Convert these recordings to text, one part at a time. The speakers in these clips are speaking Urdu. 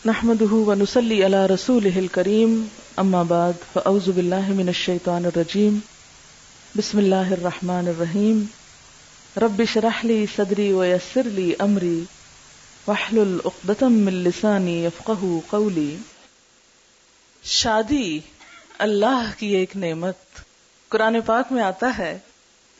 نحمده ونصلي على رسوله الكريم اما بعد فاعوذ بالله من الشيطان الرجيم بسم الله الرحمن الرحيم رب اشرح لي صدري ويسر لي امري واحلل عقدة من لساني يفقهوا قولي. شادی اللہ کی ایک نعمت. قرآن پاک میں آتا ہے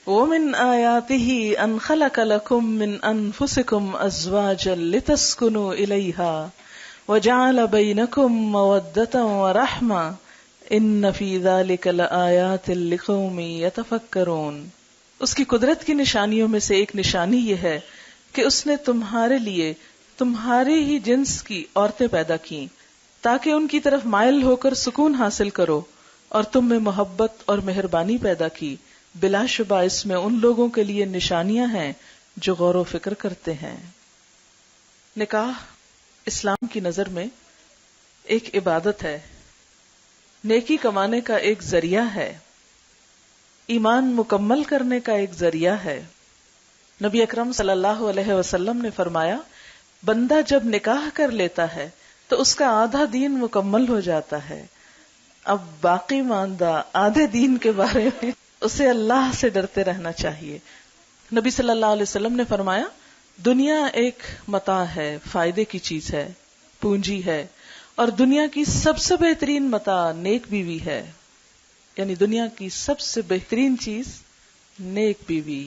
وَمِنْ آيَاتِهِ أَنْ خَلَقَ لَكُم مِّنْ أَنفُسِكُمْ أَزْوَاجًا لِتَسْكُنُوا إِلَيْهَا وَجَعَلَ بَيْنَكُم مَّوَدَّةً وَرَحْمَةً إِنَّ فِي ذَلِكَ لَآيَاتٍ لِقَوْمٍ يَتَفَكَّرُونَ. اس کی قدرت کی نشانیوں میں سے ایک نشانی یہ ہے کہ اس نے تمہارے لیے تمہارے ہی جنس کی عورتیں پیدا کی تاکہ ان کی طرف مائل ہو کر سکون حاصل کرو، اور تم میں محبت اور مہربانی پیدا کی. بلا شبہ اس میں ان لوگوں کے لیے نشانیاں ہیں جو غور و فکر کرتے ہیں. نکاح اسلام کی نظر میں ایک عبادت ہے، نیکی کمانے کا ایک ذریعہ ہے، ایمان مکمل کرنے کا ایک ذریعہ ہے. نبی اکرم صلی اللہ علیہ وسلم نے فرمایا بندہ جب نکاح کر لیتا ہے تو اس کا آدھا دین مکمل ہو جاتا ہے. اب باقی ماندہ آدھے دین کے بارے میں اسے اللہ سے ڈرتے رہنا چاہیے. نبی صلی اللہ علیہ وسلم نے فرمایا دنیا ایک متاع ہے، فائدے کی چیز ہے، پونجی ہے، اور دنیا کی سب سے بہترین متاع نیک بیوی ہے. یعنی دنیا کی سب سے بہترین چیز نیک بیوی.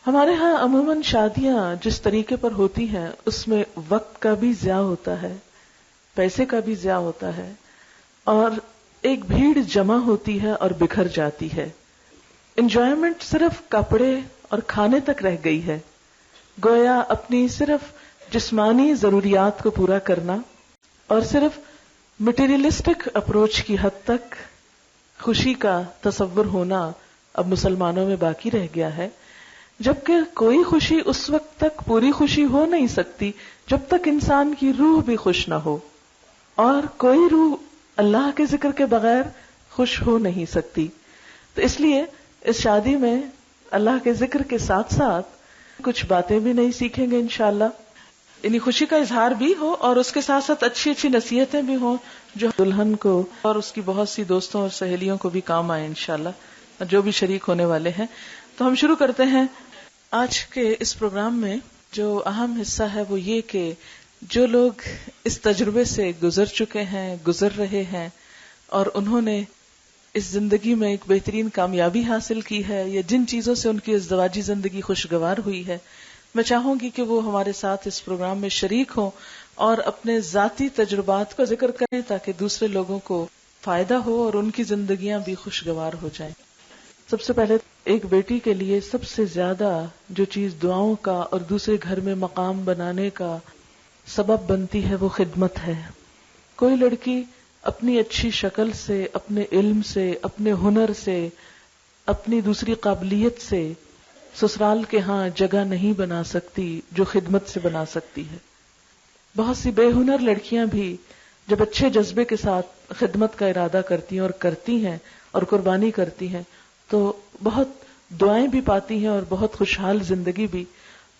ہمارے ہاں عموماً شادیاں جس طریقے پر ہوتی ہیں اس میں وقت کا بھی ضیاع ہوتا ہے، پیسے کا بھی ضیاع ہوتا ہے، اور ایک بھیڑ جمع ہوتی ہے اور بکھر جاتی ہے. انجوائمنٹ صرف کپڑے اور کھانے تک رہ گئی ہے. گویا اپنی صرف جسمانی ضروریات کو پورا کرنا اور صرف مٹیریلسٹک اپروچ کی حد تک خوشی کا تصور ہونا اب مسلمانوں میں باقی رہ گیا ہے. جبکہ کوئی خوشی اس وقت تک پوری خوشی ہو نہیں سکتی جب تک انسان کی روح بھی خوش نہ ہو، اور کوئی روح اللہ کے ذکر کے بغیر خوش ہو نہیں سکتی. تو اس لیے اس شادی میں اللہ کے ذکر کے ساتھ ساتھ کچھ باتیں بھی نہیں سیکھیں گے انشاءاللہ. یعنی خوشی کا اظہار بھی ہو اور اس کے ساتھ ساتھ اچھی اچھی نصیحتیں بھی ہوں جو دلہن کو اور اس کی بہت سی دوستوں اور سہیلیوں کو بھی کام آئے انشاءاللہ، اور جو بھی شریک ہونے والے ہیں. تو ہم شروع کرتے ہیں آج کے اس پروگرام میں. جو اہم حصہ ہے وہ یہ کہ جو لوگ اس تجربے سے گزر چکے ہیں، گزر رہے ہیں، اور انہوں نے اس زندگی میں ایک بہترین کامیابی حاصل کی ہے، یا جن چیزوں سے ان کی ازدواجی زندگی خوشگوار ہوئی ہے، میں چاہوں گی کہ وہ ہمارے ساتھ اس پروگرام میں شریک ہوں اور اپنے ذاتی تجربات کا ذکر کریں تاکہ دوسرے لوگوں کو فائدہ ہو اور ان کی زندگیاں بھی خوشگوار ہو جائیں. سب سے پہلے ایک بیٹی کے لیے سب سے زیادہ جو چیز دعاؤں کا اور دوسرے گھر میں مقام بنانے کا سبب بنتی ہے وہ خدمت ہے. کوئی لڑکی اپنی اچھی شکل سے، اپنے علم سے، اپنے ہنر سے، اپنی دوسری قابلیت سے سسرال کے ہاں جگہ نہیں بنا سکتی جو خدمت سے بنا سکتی ہے. بہت سی بے ہنر لڑکیاں بھی جب اچھے جذبے کے ساتھ خدمت کا ارادہ کرتی ہیں اور کرتی ہیں اور قربانی کرتی ہیں تو بہت دعائیں بھی پاتی ہیں اور بہت خوشحال زندگی بھی.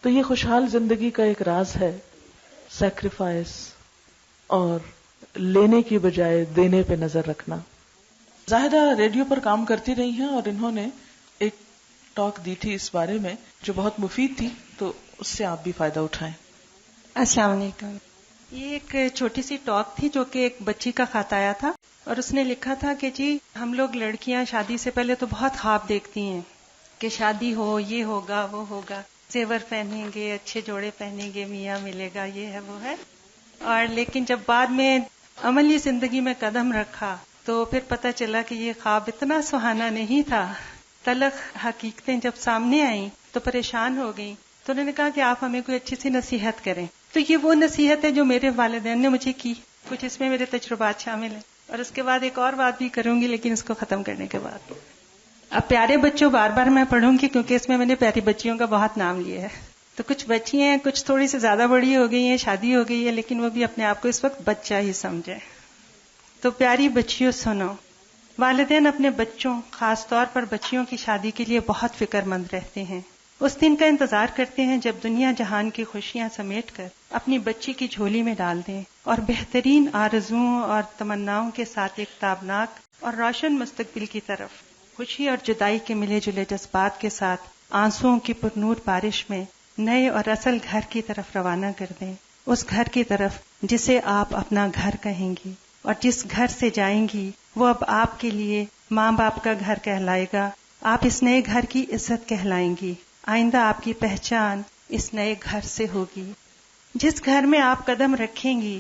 تو یہ خوشحال زندگی کا ایک راز ہے سیکریفائس اور لینے کی بجائے دینے پہ نظر رکھنا. زاہدہ ریڈیو پر کام کرتی رہی ہیں اور انہوں نے ایک ٹاک دی تھی اس بارے میں جو بہت مفید تھی، تو اس سے آپ بھی فائدہ اٹھائیں. السلام علیکم. یہ ایک چھوٹی سی ٹاک تھی جو کہ ایک بچی کا خط آیا تھا، اور اس نے لکھا تھا کہ جی ہم لوگ لڑکیاں شادی سے پہلے تو بہت خواب دیکھتی ہیں کہ شادی ہو، یہ ہوگا وہ ہوگا، زیور پہنیں گے، اچھے جوڑے پہنیں گے، میاں ملے گا، یہ ہے وہ ہے. اور لیکن جب بعد میں عملی زندگی میں قدم رکھا تو پھر پتہ چلا کہ یہ خواب اتنا سہانا نہیں تھا. تلخ حقیقتیں جب سامنے آئیں تو پریشان ہو گئیں. تو انہوں نے کہا کہ آپ ہمیں کوئی اچھی سی نصیحت کریں. تو یہ وہ نصیحت ہے جو میرے والدین نے مجھے کی، کچھ اس میں میرے تجربات شامل ہیں، اور اس کے بعد ایک اور بات بھی کروں گی لیکن اس کو ختم کرنے کے بعد. اب پیارے بچوں بار بار میں پڑھوں گی کیونکہ اس میں میں نے پیاری بچیوں کا بہت نام لیا ہے. تو کچھ بچی ہیں، کچھ تھوڑی سی زیادہ بڑی ہو گئی ہیں، شادی ہو گئی ہے، لیکن وہ بھی اپنے آپ کو اس وقت بچہ ہی سمجھے. تو پیاری بچیوں سنو، والدین اپنے بچوں، خاص طور پر بچیوں کی شادی کے لیے بہت فکر مند رہتے ہیں. اس دن کا انتظار کرتے ہیں جب دنیا جہان کی خوشیاں سمیٹ کر اپنی بچی کی جھولی میں ڈال دیں اور بہترین آرزوؤں اور تمناؤں کے ساتھ ایک تابناک اور روشن مستقبل کی طرف خوشی اور جدائی کے ملے جلے جذبات کے ساتھ آنسوؤں کی پرنور بارش میں نئے اور اصل گھر کی طرف روانہ کر دیں، اس گھر کی طرف جسے آپ اپنا گھر کہیں گی، اور جس گھر سے جائیں گی وہ اب آپ کے لیے ماں باپ کا گھر کہلائے گا۔ آپ اس نئے گھر کی عزت کہلائیں گی، آئندہ آپ کی پہچان اس نئے گھر سے ہوگی۔ جس گھر میں آپ قدم رکھیں گی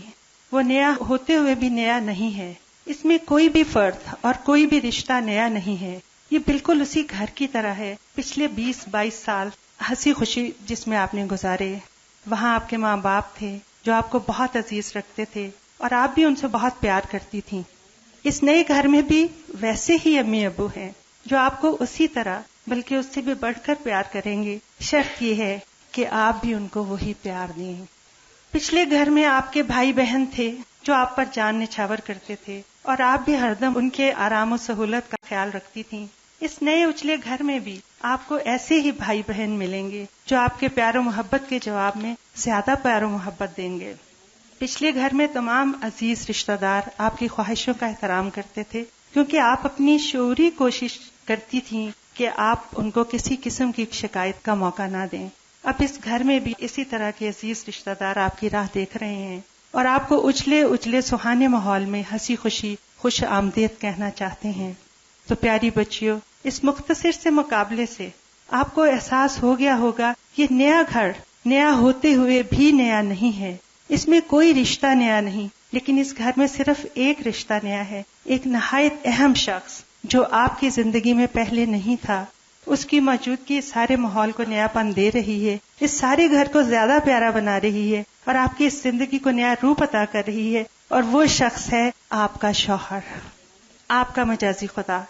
وہ نیا ہوتے ہوئے بھی نیا نہیں ہے، اس میں کوئی بھی فرد اور کوئی بھی رشتہ نیا نہیں ہے، یہ بالکل اسی گھر کی طرح ہے۔ پچھلے 20-22 سال ہنسی خوشی جس میں آپ نے گزارے، وہاں آپ کے ماں باپ تھے جو آپ کو بہت عزیز رکھتے تھے اور آپ بھی ان سے بہت پیار کرتی تھیں۔ اس نئے گھر میں بھی ویسے ہی امی ابو ہیں جو آپ کو اسی طرح بلکہ اس سے بھی بڑھ کر پیار کریں گے، شرط یہ ہے کہ آپ بھی ان کو وہی پیار دیں۔ پچھلے گھر میں آپ کے بھائی بہن تھے جو آپ پر جان نچھاور کرتے تھے اور آپ بھی ہردم ان کے آرام و سہولت کا خیال رکھتی تھیں۔ اس نئے اجلے گھر میں بھی آپ کو ایسے ہی بھائی بہن ملیں گے جو آپ کے پیار و محبت کے جواب میں زیادہ پیار و محبت دیں گے۔ پچھلے گھر میں تمام عزیز رشتہ دار آپ کی خواہشوں کا احترام کرتے تھے کیونکہ آپ اپنی شعوری کوشش کرتی تھیں کہ آپ ان کو کسی قسم کی شکایت کا موقع نہ دیں۔ اب اس گھر میں بھی اسی طرح کے عزیز رشتہ دار آپ کی راہ دیکھ رہے ہیں اور آپ کو اجلے سہانے ماحول میں ہنسی خوشی خوش آمدید کہنا چاہتے ہیں۔ تو پیاری بچیوں، اس مختصر سے مقابلے سے آپ کو احساس ہو گیا ہوگا یہ نیا گھر نیا ہوتے ہوئے بھی نیا نہیں ہے، اس میں کوئی رشتہ نیا نہیں، لیکن اس گھر میں صرف ایک رشتہ نیا ہے، ایک نہایت اہم شخص جو آپ کی زندگی میں پہلے نہیں تھا۔ اس کی موجودگی سارے ماحول کو نیا پن دے رہی ہے، اس سارے گھر کو زیادہ پیارا بنا رہی ہے اور آپ کی اس زندگی کو نیا روپ عطا کر رہی ہے، اور وہ شخص ہے آپ کا شوہر، آپ کا مجازی خدا،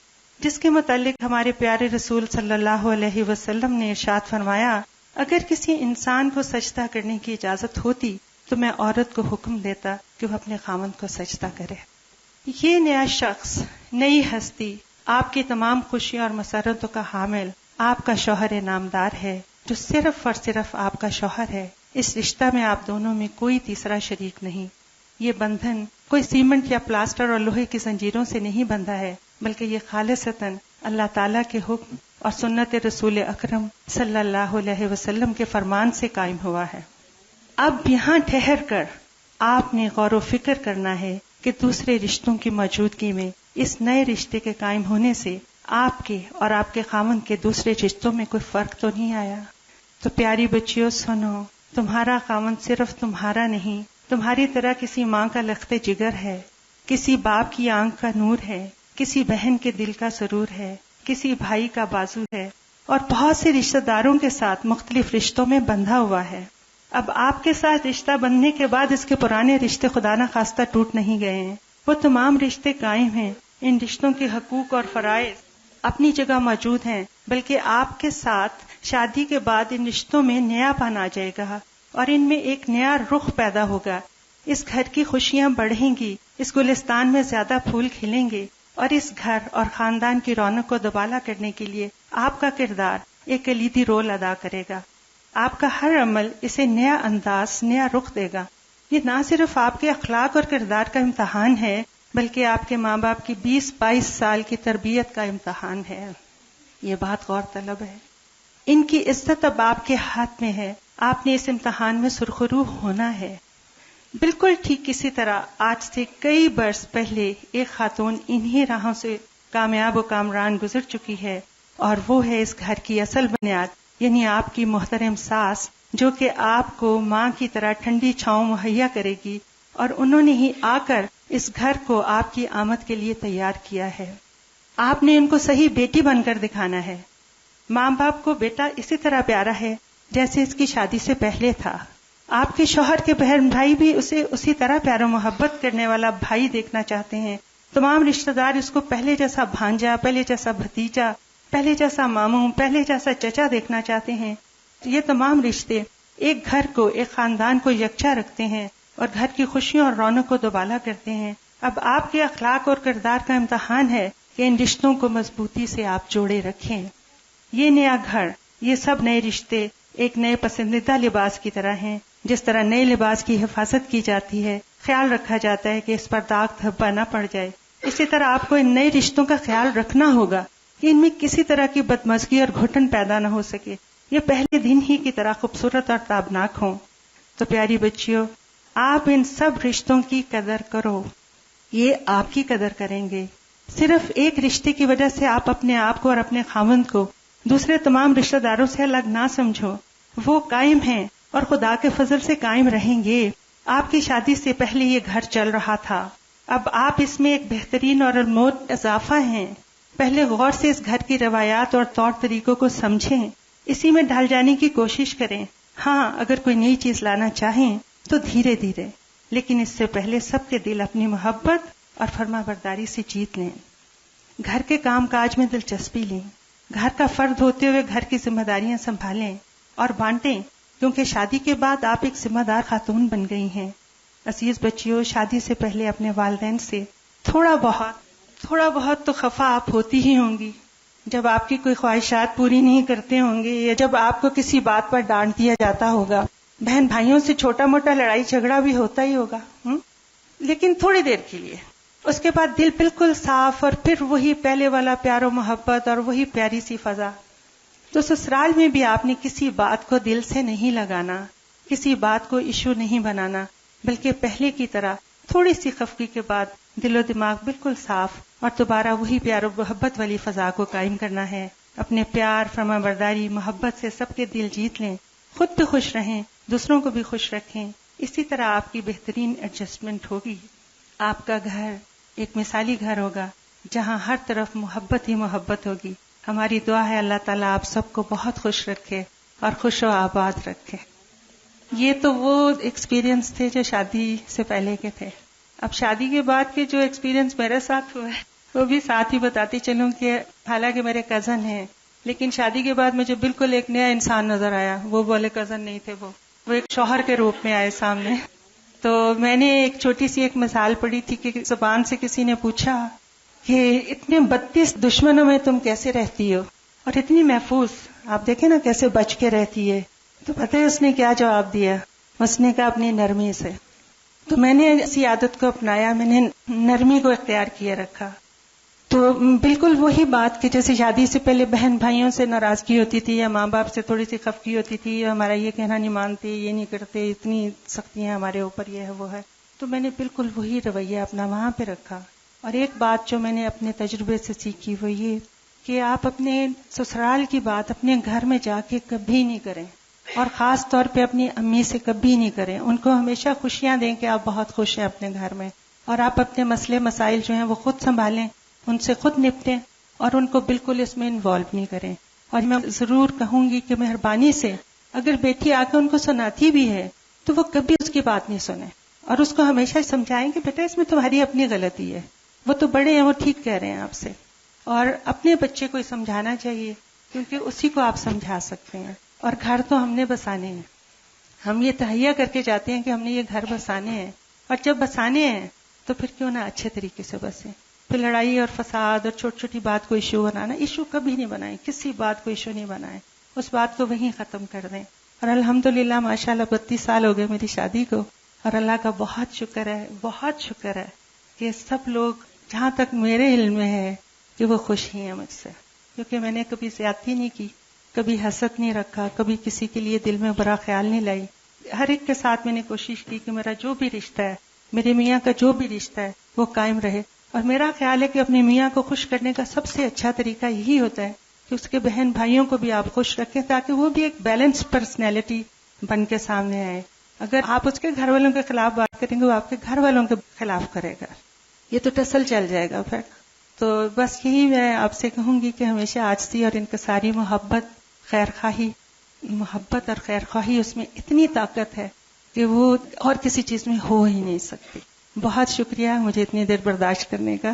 جس کے متعلق ہمارے پیارے رسول صلی اللہ علیہ وسلم نے ارشاد فرمایا، اگر کسی انسان کو سجدہ کرنے کی اجازت ہوتی تو میں عورت کو حکم دیتا کہ وہ اپنے خاوند کو سجدہ کرے۔ یہ نیا شخص، نئی ہستی، آپ کی تمام خوشیوں اور مسرتوں کا حامل آپ کا شوہر نامدار ہے، جو صرف اور صرف آپ کا شوہر ہے۔ اس رشتہ میں آپ دونوں میں کوئی تیسرا شریک نہیں۔ یہ بندھن کوئی سیمنٹ یا پلاسٹر اور لوہے کی زنجیروں سے نہیں بندھا ہے، بلکہ یہ خالصتاً اللہ تعالیٰ کے حکم اور سنت رسول اکرم صلی اللہ علیہ وسلم کے فرمان سے قائم ہوا ہے۔ اب یہاں ٹھہر کر آپ نے غور و فکر کرنا ہے کہ دوسرے رشتوں کی موجودگی میں اس نئے رشتے کے قائم ہونے سے آپ کے اور آپ کے خاوند کے دوسرے رشتوں میں کوئی فرق تو نہیں آیا۔ تو پیاری بچیوں سنو، تمہارا خاوند صرف تمہارا نہیں، تمہاری طرح کسی ماں کا لخت جگر ہے، کسی باپ کی آنکھ کا نور ہے، کسی بہن کے دل کا سرور ہے، کسی بھائی کا بازو ہے، اور بہت سے رشتہ داروں کے ساتھ مختلف رشتوں میں بندھا ہوا ہے۔ اب آپ کے ساتھ رشتہ بندھنے کے بعد اس کے پرانے رشتے خدا نہ خواستہ ٹوٹ نہیں گئے ہیں، وہ تمام رشتے قائم ہیں۔ ان رشتوں کے حقوق اور فرائض اپنی جگہ موجود ہیں، بلکہ آپ کے ساتھ شادی کے بعد ان رشتوں میں نیا پن آ جائے گا اور ان میں ایک نیا رخ پیدا ہوگا۔ اس گھر کی خوشیاں بڑھیں گی، اس گلستان میں زیادہ پھول کھلیں گے، اور اس گھر اور خاندان کی رونق کو دوبالا کرنے کے لیے آپ کا کردار ایک کلیدی رول ادا کرے گا۔ آپ کا ہر عمل اسے نیا انداز، نیا رخ دے گا۔ یہ نہ صرف آپ کے اخلاق اور کردار کا امتحان ہے، بلکہ آپ کے ماں باپ کی 20-22 سال کی تربیت کا امتحان ہے۔ یہ بات غور طلب ہے۔ ان کی عزت اب آپ کے ہاتھ میں ہے، آپ نے اس امتحان میں سرخرو ہونا ہے۔ بالکل ٹھیک اسی طرح آج سے کئی برس پہلے ایک خاتون انہی راہوں سے کامیاب و کامران گزر چکی ہے، اور وہ ہے اس گھر کی اصل بنیاد، یعنی آپ کی محترم ساس، جو کہ آپ کو ماں کی طرح ٹھنڈی چھاؤں مہیا کرے گی، اور انہوں نے ہی آ کر اس گھر کو آپ کی آمد کے لیے تیار کیا ہے۔ آپ نے ان کو صحیح بیٹی بن کر دکھانا ہے۔ ماں باپ کو بیٹا اسی طرح پیارا ہے جیسے اس کی شادی سے پہلے تھا۔ آپ کے شوہر کے بہن بھائی بھی اسے اسی طرح پیار و محبت کرنے والا بھائی دیکھنا چاہتے ہیں۔ تمام رشتہ دار اس کو پہلے جیسا بھانجا، پہلے جیسا بھتیجا، پہلے جیسا ماموں، پہلے جیسا چچا دیکھنا چاہتے ہیں۔ یہ تمام رشتے ایک گھر کو، ایک خاندان کو یکجا رکھتے ہیں اور گھر کی خوشیوں اور رونق کو دوبالا کرتے ہیں۔ اب آپ کے اخلاق اور کردار کا امتحان ہے کہ ان رشتوں کو مضبوطی سے آپ جوڑے رکھیں۔ یہ نیا گھر، یہ سب نئے رشتے ایک نئے پسندیدہ لباس کی طرح ہیں. جس طرح نئے لباس کی حفاظت کی جاتی ہے، خیال رکھا جاتا ہے کہ اس پر داغ دھبا نہ پڑ جائے، اسی طرح آپ کو ان نئے رشتوں کا خیال رکھنا ہوگا کہ ان میں کسی طرح کی بدمزگی اور گھٹن پیدا نہ ہو سکے، یہ پہلے دن ہی کی طرح خوبصورت اور تابناک ہوں. تو پیاری بچیوں، آپ ان سب رشتوں کی قدر کرو، یہ آپ کی قدر کریں گے. صرف ایک رشتے کی وجہ سے آپ اپنے آپ کو اور اپنے خاوند کو دوسرے تمام رشتہ داروں سے الگ نہ سمجھو. وہ قائم ہیں اور خدا کے فضل سے قائم رہیں گے. آپ کی شادی سے پہلے یہ گھر چل رہا تھا، اب آپ اس میں ایک بہترین اور انمول اضافہ ہیں. پہلے غور سے اس گھر کی روایات اور طور طریقوں کو سمجھیں، اسی میں ڈھل جانے کی کوشش کریں. ہاں، اگر کوئی نئی چیز لانا چاہیں تو دھیرے دھیرے، لیکن اس سے پہلے سب کے دل اپنی محبت اور فرما برداری سے جیت لیں. گھر کے کام کاج میں دلچسپی لیں، گھر کا فرد ہوتے ہوئے گھر کی ذمہ داریاں سنبھالیں اور بانٹیں، کیونکہ شادی کے بعد آپ ایک ذمہ دار خاتون بن گئی ہیں. عزیز بچیوں، شادی سے پہلے اپنے والدین سے تھوڑا بہت تو خفا آپ ہوتی ہی ہوں گی، جب آپ کی کوئی خواہشات پوری نہیں کرتے ہوں گے یا جب آپ کو کسی بات پر ڈانٹ دیا جاتا ہوگا. بہن بھائیوں سے چھوٹا موٹا لڑائی جھگڑا بھی ہوتا ہی ہوگا، لیکن تھوڑی دیر کے لیے. اس کے بعد دل بالکل صاف اور پھر وہی پہلے والا پیار و محبت اور وہی پیاری سی فضا. تو سسرال میں بھی آپ نے کسی بات کو دل سے نہیں لگانا، کسی بات کو ایشو نہیں بنانا، بلکہ پہلے کی طرح تھوڑی سی خفگی کے بعد دل و دماغ بالکل صاف اور دوبارہ وہی پیار و محبت والی فضا کو قائم کرنا ہے. اپنے پیار، فرما برداری، محبت سے سب کے دل جیت لیں، خود بھی خوش رہیں، دوسروں کو بھی خوش رکھیں. اسی طرح آپ کی بہترین ایڈجسٹمنٹ ہوگی. آپ کا گھر ایک مثالی گھر ہوگا جہاں ہر طرف محبت ہی محبت ہوگی. ہماری دعا ہے اللہ تعالیٰ آپ سب کو بہت خوش رکھے اور خوش و آباد رکھے. یہ تو وہ ایکسپیرینس تھے جو شادی سے پہلے کے تھے. اب شادی کے بعد کے جو ایکسپیرینس میرے ساتھ ہوا ہے وہ بھی ساتھ ہی بتاتی چلوں کہ حالانکہ میرے کزن ہیں، لیکن شادی کے بعد مجھے بالکل ایک نیا انسان نظر آیا. وہ بولے کزن نہیں تھے، وہ ایک شوہر کے روپ میں آئے سامنے. تو میں نے ایک چھوٹی سی ایک مثال پڑھی تھی کہ زبان سے کسی نے پوچھا کہ اتنے 32 دشمنوں میں تم کیسے رہتی ہو اور اتنی محفوظ، آپ دیکھیں نا کیسے بچ کے رہتی ہے. تو پتہ ہے اس نے کیا جواب دیا؟ اس نے کہا اپنی نرمی سے. تو میں نے اسی عادت کو اپنایا، میں نے نرمی کو اختیار کیے رکھا. تو بالکل وہی بات کہ جیسے شادی سے پہلے بہن بھائیوں سے ناراضگی ہوتی تھی یا ماں باپ سے تھوڑی سی خفگی ہوتی تھی، ہمارا یہ کہنا نہیں مانتے، یہ نہیں کرتے، اتنی سختیاں ہمارے اوپر، یہ ہے وہ ہے. تو میں نے بالکل وہی رویہ اپنا وہاں پہ رکھا. اور ایک بات جو میں نے اپنے تجربے سے سیکھی وہ یہ کہ آپ اپنے سسرال کی بات اپنے گھر میں جا کے کبھی نہیں کریں، اور خاص طور پہ اپنی امی سے کبھی نہیں کریں. ان کو ہمیشہ خوشیاں دیں کہ آپ بہت خوش ہیں اپنے گھر میں، اور آپ اپنے مسئلے مسائل جو ہیں وہ خود سنبھالیں، ان سے خود نپٹیں اور ان کو بالکل اس میں انوالو نہیں کریں. اور میں ضرور کہوں گی کہ مہربانی سے اگر بیٹی آ کے ان کو سناتی بھی ہے تو وہ کبھی اس کی بات نہیں سنیں، اور اس کو ہمیشہ سمجھائیں کہ بیٹا اس میں تمہاری اپنی غلطی ہے، وہ تو بڑے ہیں، وہ ٹھیک کہہ رہے ہیں آپ سے. اور اپنے بچے کو سمجھانا چاہیے کیونکہ اسی کو آپ سمجھا سکتے ہیں. اور گھر تو ہم نے بسانے ہیں، ہم یہ تہیہ کر کے جاتے ہیں کہ ہم نے یہ گھر بسانے ہیں، اور جب بسانے ہیں تو پھر کیوں نہ اچھے طریقے سے بسیں. پھر لڑائی اور فساد اور چھوٹی چھوٹی بات کو ایشو بنانا، ایشو کبھی نہیں بنائیں، کسی بات کو ایشو نہیں بنائیں، اس بات کو وہیں ختم کر دیں. اور الحمدللہ ماشاءاللہ 32 سال ہو گئے میری شادی کو، اور اللہ کا بہت شکر ہے، بہت شکر ہے کہ سب لوگ جہاں تک میرے علم میں ہے کہ وہ خوش ہی ہیں مجھ سے، کیونکہ میں نے کبھی زیادتی نہیں کی، کبھی حسد نہیں رکھا، کبھی کسی کے لیے دل میں برا خیال نہیں لائی. ہر ایک کے ساتھ میں نے کوشش کی کہ میرا جو بھی رشتہ ہے، میرے میاں کا جو بھی رشتہ ہے وہ قائم رہے. اور میرا خیال ہے کہ اپنے میاں کو خوش کرنے کا سب سے اچھا طریقہ یہی ہوتا ہے کہ اس کے بہن بھائیوں کو بھی آپ خوش رکھیں تاکہ وہ بھی ایک بیلنس پرسنالٹی بن کے سامنے آئے. اگر آپ اس کے گھر والوں کے خلاف بات کریں گے وہ آپ کے گھر والوں کے خلاف کرے گا، یہ تو ٹسل چل جائے گا پھر. تو بس یہی میں آپ سے کہوں گی کہ ہمیشہ عاجزی اور انکساری، محبت اور خیر خواہی اس میں اتنی طاقت ہے کہ وہ اور کسی چیز میں ہو ہی نہیں سکتی. بہت شکریہ مجھے اتنی دیر برداشت کرنے کا.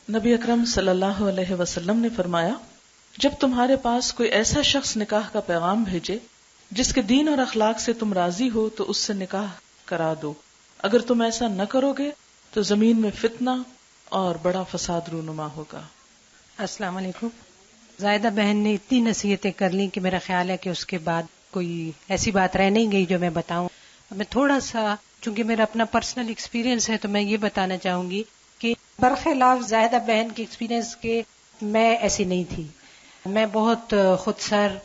نبی اکرم صلی اللہ علیہ وسلم نے فرمایا، جب تمہارے پاس کوئی ایسا شخص نکاح کا پیغام بھیجے جس کے دین اور اخلاق سے تم راضی ہو تو اس سے نکاح کرا دو. اگر تم ایسا نہ کرو گے تو زمین میں فتنہ اور بڑا فساد رونما ہوگا. السلام علیکم. زائدہ بہن نے اتنی نصیحتیں کر لیں کہ میرا خیال ہے کہ اس کے بعد کوئی ایسی بات رہ نہیں گئی جو میں بتاؤں. میں تھوڑا سا، چونکہ میرا اپنا پرسنل ایکسپیرینس ہے تو میں یہ بتانا چاہوں گی کہ برخلاف زاہدہ بہن کے ایکسپیرینس کے میں ایسی نہیں تھی. میں بہت خود سر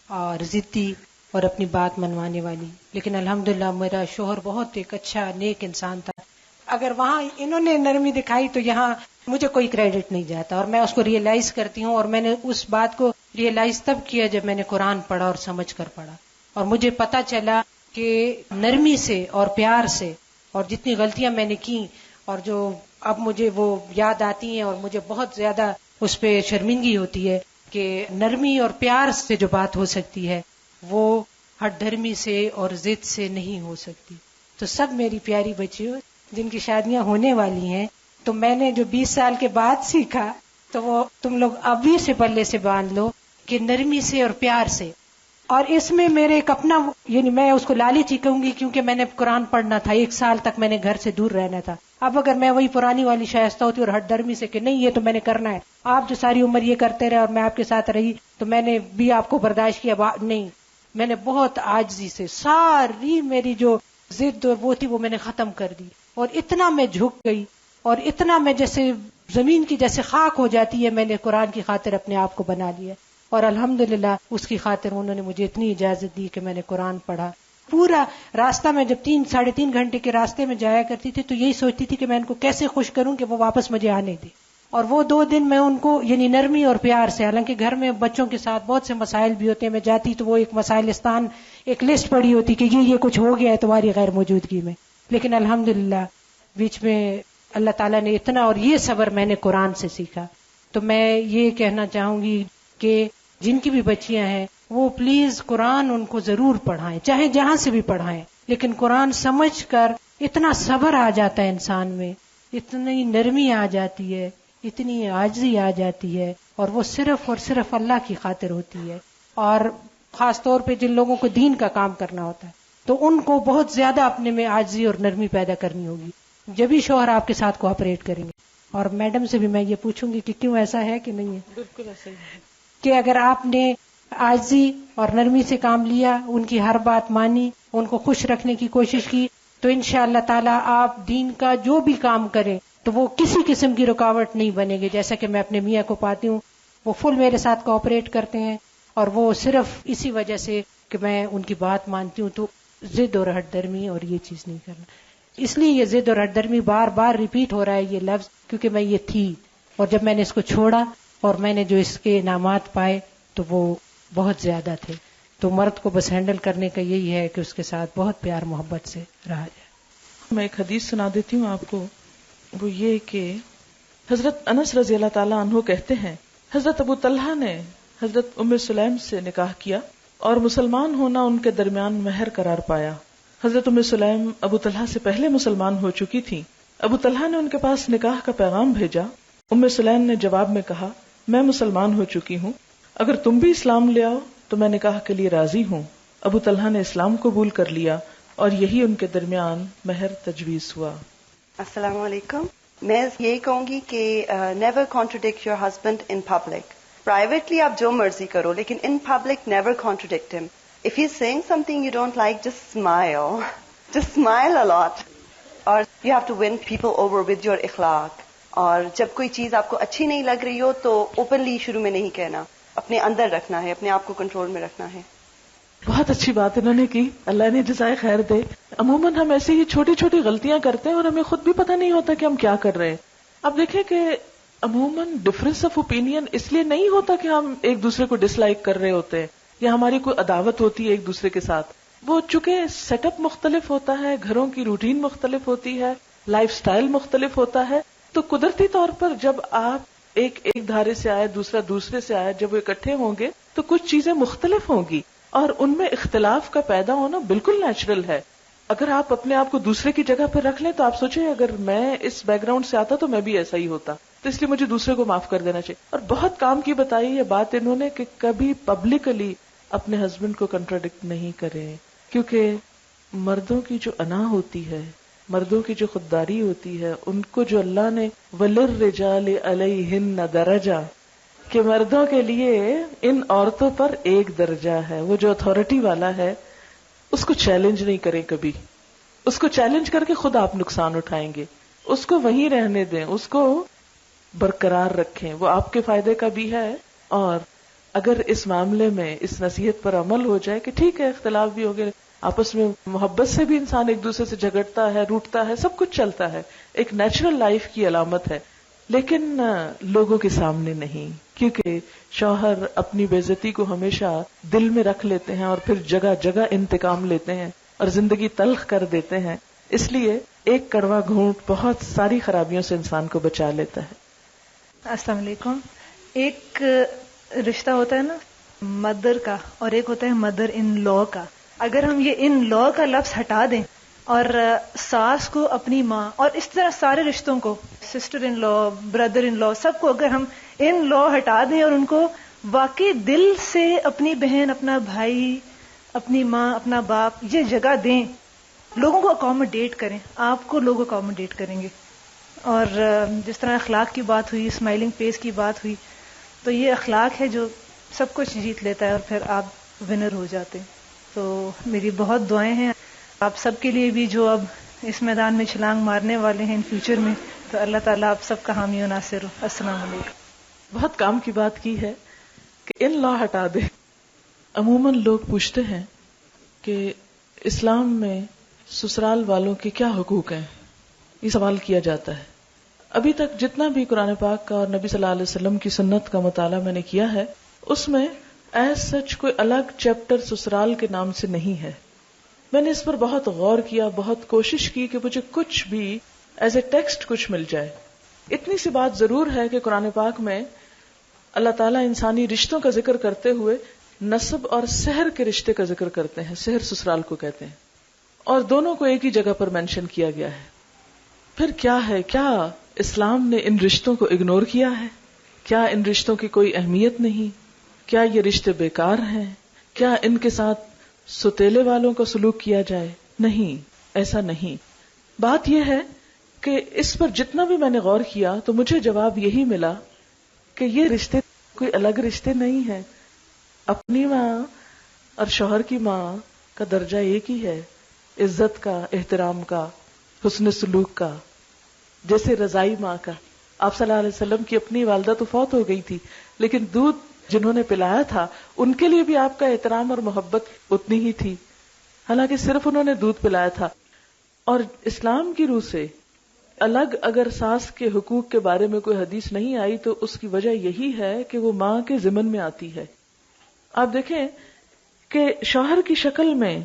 اور ضدی اور اپنی بات منوانے والی، لیکن الحمدللہ میرا شوہر بہت ایک اچھا نیک انسان تھا. اگر وہاں انہوں نے نرمی دکھائی تو یہاں مجھے کوئی کریڈٹ نہیں جاتا، اور میں اس کو ریئلائز کرتی ہوں. اور میں نے اس بات کو ریئلائز تب کیا جب میں نے قرآن پڑھا اور سمجھ کر پڑھا، اور مجھے پتا چلا کہ نرمی سے اور پیار سے، اور جتنی غلطیاں میں نے کی اور جو اب مجھے وہ یاد آتی ہیں اور مجھے بہت زیادہ اس پہ شرمندگی ہوتی ہے کہ نرمی اور پیار سے جو بات ہو سکتی ہے وہ ہٹ دھرمی سے اور ضد سے نہیں ہو سکتی. تو سب میری پیاری بچیوں جن کی شادیاں ہونے والی ہیں، تو میں نے جو 20 سال کے بعد سیکھا تو وہ تم لوگ ابھی سے پلے سے باندھ لو کہ نرمی سے اور پیار سے. اور اس میں میرے ایک اپنا، یعنی میں اس کو لالچ ہی کہوں گی کیونکہ میں نے قرآن پڑھنا تھا، 1 سال تک میں نے گھر سے دور رہنا تھا. اب اگر میں وہی پرانی والی شائستہ ہوتی اور ہٹ درمی سے کہ نہیں یہ تو میں نے کرنا ہے، آپ جو ساری عمر یہ کرتے رہے اور میں آپ کے ساتھ رہی تو میں نے بھی آپ کو برداشت کیا، نہیں، میں نے بہت عاجزی سے ساری میری جو ضد اور وہ تھی وہ میں نے ختم کر دی. اور اتنا میں جھک گئی اور اتنا میں جیسے زمین کی جیسے خاک ہو جاتی ہے، میں نے قرآن کی خاطر اپنے آپ کو بنا لیا. اور الحمدللہ اس کی خاطر انہوں نے مجھے اتنی اجازت دی کہ میں نے قرآن پڑھا. پورا راستہ میں جب 3-3.5 گھنٹے کے راستے میں جایا کرتی تھی تو یہی سوچتی تھی کہ میں ان کو کیسے خوش کروں کہ وہ واپس مجھے آنے دے. اور وہ 2 دن میں ان کو یعنی نرمی اور پیار سے، حالانکہ گھر میں بچوں کے ساتھ بہت سے مسائل بھی ہوتے ہیں، میں جاتی تو وہ ایک مسائلستان ایک لسٹ پڑی ہوتی کہ یہ کچھ ہو گیا ہے تمہاری غیر موجودگی میں، لیکن الحمدللہ بیچ میں اللہ تعالیٰ نے اتنا، اور یہ صبر میں نے قرآن سے سیکھا. تو میں یہ کہنا چاہوں گی کہ جن کی بھی بچیاں ہیں وہ پلیز قرآن ان کو ضرور پڑھائیں، چاہے جہاں سے بھی پڑھائیں، لیکن قرآن سمجھ کر اتنا صبر آ جاتا ہے انسان میں، اتنی نرمی آ جاتی ہے، اتنی عاجزی آ جاتی ہے، اور وہ صرف اور صرف اللہ کی خاطر ہوتی ہے. اور خاص طور پہ جن لوگوں کو دین کا کام کرنا ہوتا ہے تو ان کو بہت زیادہ اپنے میں عاجزی اور نرمی پیدا کرنی ہوگی، جبھی شوہر آپ کے ساتھ کوآپریٹ کریں گے. اور میڈم سے بھی میں یہ پوچھوں گی کہ کیوں ایسا ہے کہ نہیں ہے؟ بالکل ایسا ہی ہے کہ اگر آپ نے عاجزی اور نرمی سے کام لیا، ان کی ہر بات مانی، ان کو خوش رکھنے کی کوشش کی، تو انشاءاللہ تعالی آپ دین کا جو بھی کام کریں تو وہ کسی قسم کی رکاوٹ نہیں بنے گی. جیسا کہ میں اپنے میاں کو پاتی ہوں، وہ فل میرے ساتھ کوآپریٹ کرتے ہیں، اور وہ صرف اسی وجہ سے کہ میں ان کی بات مانتی ہوں. تو ضد اور ہٹ درمی اور یہ چیز نہیں کرنا. اس لیے یہ ضد اور ہٹ درمی بار بار ریپیٹ ہو رہا ہے یہ لفظ، کیونکہ میں یہ تھی، اور جب میں نے اس کو چھوڑا اور میں نے جو اس کے انعامات پائے تو وہ بہت زیادہ تھے. تو مرد کو بس ہینڈل کرنے کا یہی ہے کہ اس کے ساتھ بہت پیار محبت سے رہا جائے. میں ایک حدیث سنا دیتی ہوں آپ کو. وہ یہ کہ حضرت انس رضی اللہ تعالیٰ عنہ کہتے ہیں حضرت ابو طلحہ نے حضرت ام سلیم سے نکاح کیا اور مسلمان ہونا ان کے درمیان مہر قرار پایا. حضرت ام سلیم ابو طلحہ سے پہلے مسلمان ہو چکی تھی. ابو طلحہ نے ان کے پاس نکاح کا پیغام بھیجا. ام سلیم نے جواب میں کہا میں مسلمان ہو چکی ہوں، اگر تم بھی اسلام لے آؤ تو میں نکاح کے لیے راضی ہوں. ابو طلحہ نے اسلام قبول کر لیا اور یہی ان کے درمیان مہر تجویز ہوا. السلام علیکم. میں یہی کہوں گی کہ never contradict your husband in public. Privately آپ جو مرضی کرو لیکن in public never contradict him. If he is seeing something you don't like just smile a lot. اور you have to win people over with your اخلاق. اور جب کوئی چیز آپ کو اچھی نہیں لگ رہی ہو تو اوپنلی شروع میں نہیں کہنا، اپنے اندر رکھنا ہے، اپنے آپ کو کنٹرول میں رکھنا ہے. بہت اچھی بات انہوں نے کی، اللہ نے جزائے خیر دے. عموماً ہم ایسی ہی چھوٹی چھوٹی غلطیاں کرتے ہیں اور ہمیں خود بھی پتہ نہیں ہوتا کہ ہم کیا کر رہے ہیں. اب دیکھیں کہ عموماً ڈفرینس آف اوپینین اس لیے نہیں ہوتا کہ ہم ایک دوسرے کو ڈس لائک کر رہے ہوتے ہیں یا ہماری کوئی عداوت ہوتی ہے ایک دوسرے کے ساتھ. وہ چونکہ سیٹ اپ مختلف ہوتا ہے، گھروں کی روٹین مختلف ہوتی ہے، لائف سٹائل مختلف ہوتا ہے، تو قدرتی طور پر جب آپ ایک دھارے سے آئے دوسرا دوسرے سے آئے، جب وہ اکٹھے ہوں گے تو کچھ چیزیں مختلف ہوں گی اور ان میں اختلاف کا پیدا ہونا بالکل نیچرل ہے. اگر آپ اپنے آپ کو دوسرے کی جگہ پر رکھ لیں تو آپ سوچیں اگر میں اس بیک گراؤنڈ سے آتا تو میں بھی ایسا ہی ہوتا، تو اس لیے مجھے دوسرے کو معاف کر دینا چاہیے. اور بہت کام کی بتائی یہ بات انہوں نے کہ کبھی پبلکلی اپنے ہسبینڈ کو کنٹراڈکٹ نہیں کریں، کیونکہ مردوں کی جو انا ہوتی ہے، مردوں کی جو خودداری ہوتی ہے، ان کو جو اللہ نے وَلِلرِّجَالِ عَلَيْهِنَّ دَرَجَةٌ، کہ مردوں کے لیے ان عورتوں پر ایک درجہ ہے، وہ جو اتھارٹی والا ہے اس کو چیلنج نہیں کریں کبھی. اس کو چیلنج کر کے خود آپ نقصان اٹھائیں گے. اس کو وہیں رہنے دیں، اس کو برقرار رکھیں، وہ آپ کے فائدے کا بھی ہے. اور اگر اس معاملے میں اس نصیحت پر عمل ہو جائے کہ ٹھیک ہے اختلاف بھی ہوگے، آپس میں محبت سے بھی انسان ایک دوسرے سے جھگڑتا ہے، روٹتا ہے، سب کچھ چلتا ہے، ایک نیچرل لائف کی علامت ہے، لیکن لوگوں کے سامنے نہیں، کیونکہ شوہر اپنی بے عزتی کو ہمیشہ دل میں رکھ لیتے ہیں اور پھر جگہ جگہ انتقام لیتے ہیں اور زندگی تلخ کر دیتے ہیں. اس لیے ایک کڑوا گھونٹ بہت ساری خرابیوں سے انسان کو بچا لیتا ہے. السلام علیکم. ایک رشتہ ہوتا ہے نا مدر کا، اور ایک ہوتا ہے مدر ان لا کا. اگر ہم یہ ان لا کا لفظ ہٹا دیں اور ساس کو اپنی ماں، اور اس طرح سارے رشتوں کو، sister in law, brother in لا، سب کو اگر ہم ان لا ہٹا دیں اور ان کو واقعی دل سے اپنی بہن، اپنا بھائی، اپنی ماں، اپنا باپ یہ جگہ دیں، لوگوں کو اکوموڈیٹ کریں، آپ کو لوگ اکوموڈیٹ کریں گے. اور جس طرح اخلاق کی بات ہوئی، اسمائلنگ فیس کی بات ہوئی، تو یہ اخلاق ہے جو سب کچھ جیت لیتا ہے اور پھر آپ ونر ہو جاتے ہیں. تو میری بہت دعائیں ہیں آپ سب کے لیے بھی جو اب اس میدان میں چھلانگ مارنے والے ہیں ان فیوچر میں، تو اللہ تعالیٰ آپ سب کا حامی و ناصر ہو. السلام علیکم. بہت کام کی بات کی ہے کہ ان لا ہٹا دے. عموماً لوگ پوچھتے ہیں کہ اسلام میں سسرال والوں کے کیا حقوق ہیں، یہ سوال کیا جاتا ہے. ابھی تک جتنا بھی قرآن پاک کا اور نبی صلی اللہ علیہ وسلم کی سنت کا مطالعہ میں نے کیا ہے، اس میں ایز سچ کوئی الگ چیپٹر سسرال کے نام سے نہیں ہے. میں نے اس پر بہت غور کیا، بہت کوشش کی کہ مجھے کچھ بھی ایز اے ٹیکسٹ کچھ مل جائے. اتنی سی بات ضرور ہے کہ قرآن پاک میں اللہ تعالیٰ انسانی رشتوں کا ذکر کرتے ہوئے نسب اور سحر کے رشتے کا ذکر کرتے ہیں. سحر سسرال کو کہتے ہیں، اور دونوں کو ایک ہی جگہ پر مینشن کیا گیا ہے. پھر کیا ہے، کیا اسلام نے ان رشتوں کو اگنور کیا ہے؟ کیا ان رشتوں کی کوئی اہمیت نہیں؟ کیا یہ رشتے بیکار ہیں؟ کیا ان کے ساتھ ستیلے والوں کا سلوک کیا جائے؟ نہیں، ایسا نہیں. بات یہ ہے کہ اس پر جتنا بھی میں نے غور کیا تو مجھے جواب یہی ملا کہ یہ رشتے کوئی الگ رشتے نہیں ہیں. اپنی ماں اور شوہر کی ماں کا درجہ ایک ہی ہے، عزت کا، احترام کا، حسن سلوک کا. جیسے رضائی ماں کا، آپ صلی اللہ علیہ وسلم کی اپنی والدہ تو فوت ہو گئی تھی، لیکن دودھ جنہوں نے پلایا تھا ان کے لیے بھی آپ کا احترام اور محبت اتنی ہی تھی، حالانکہ صرف انہوں نے دودھ پلایا تھا. اور اسلام کی روح سے الگ اگر ساس کے حقوق کے بارے میں کوئی حدیث نہیں آئی تو اس کی وجہ یہی ہے کہ وہ ماں کے ضمن میں آتی ہے. آپ دیکھیں کہ شوہر کی شکل میں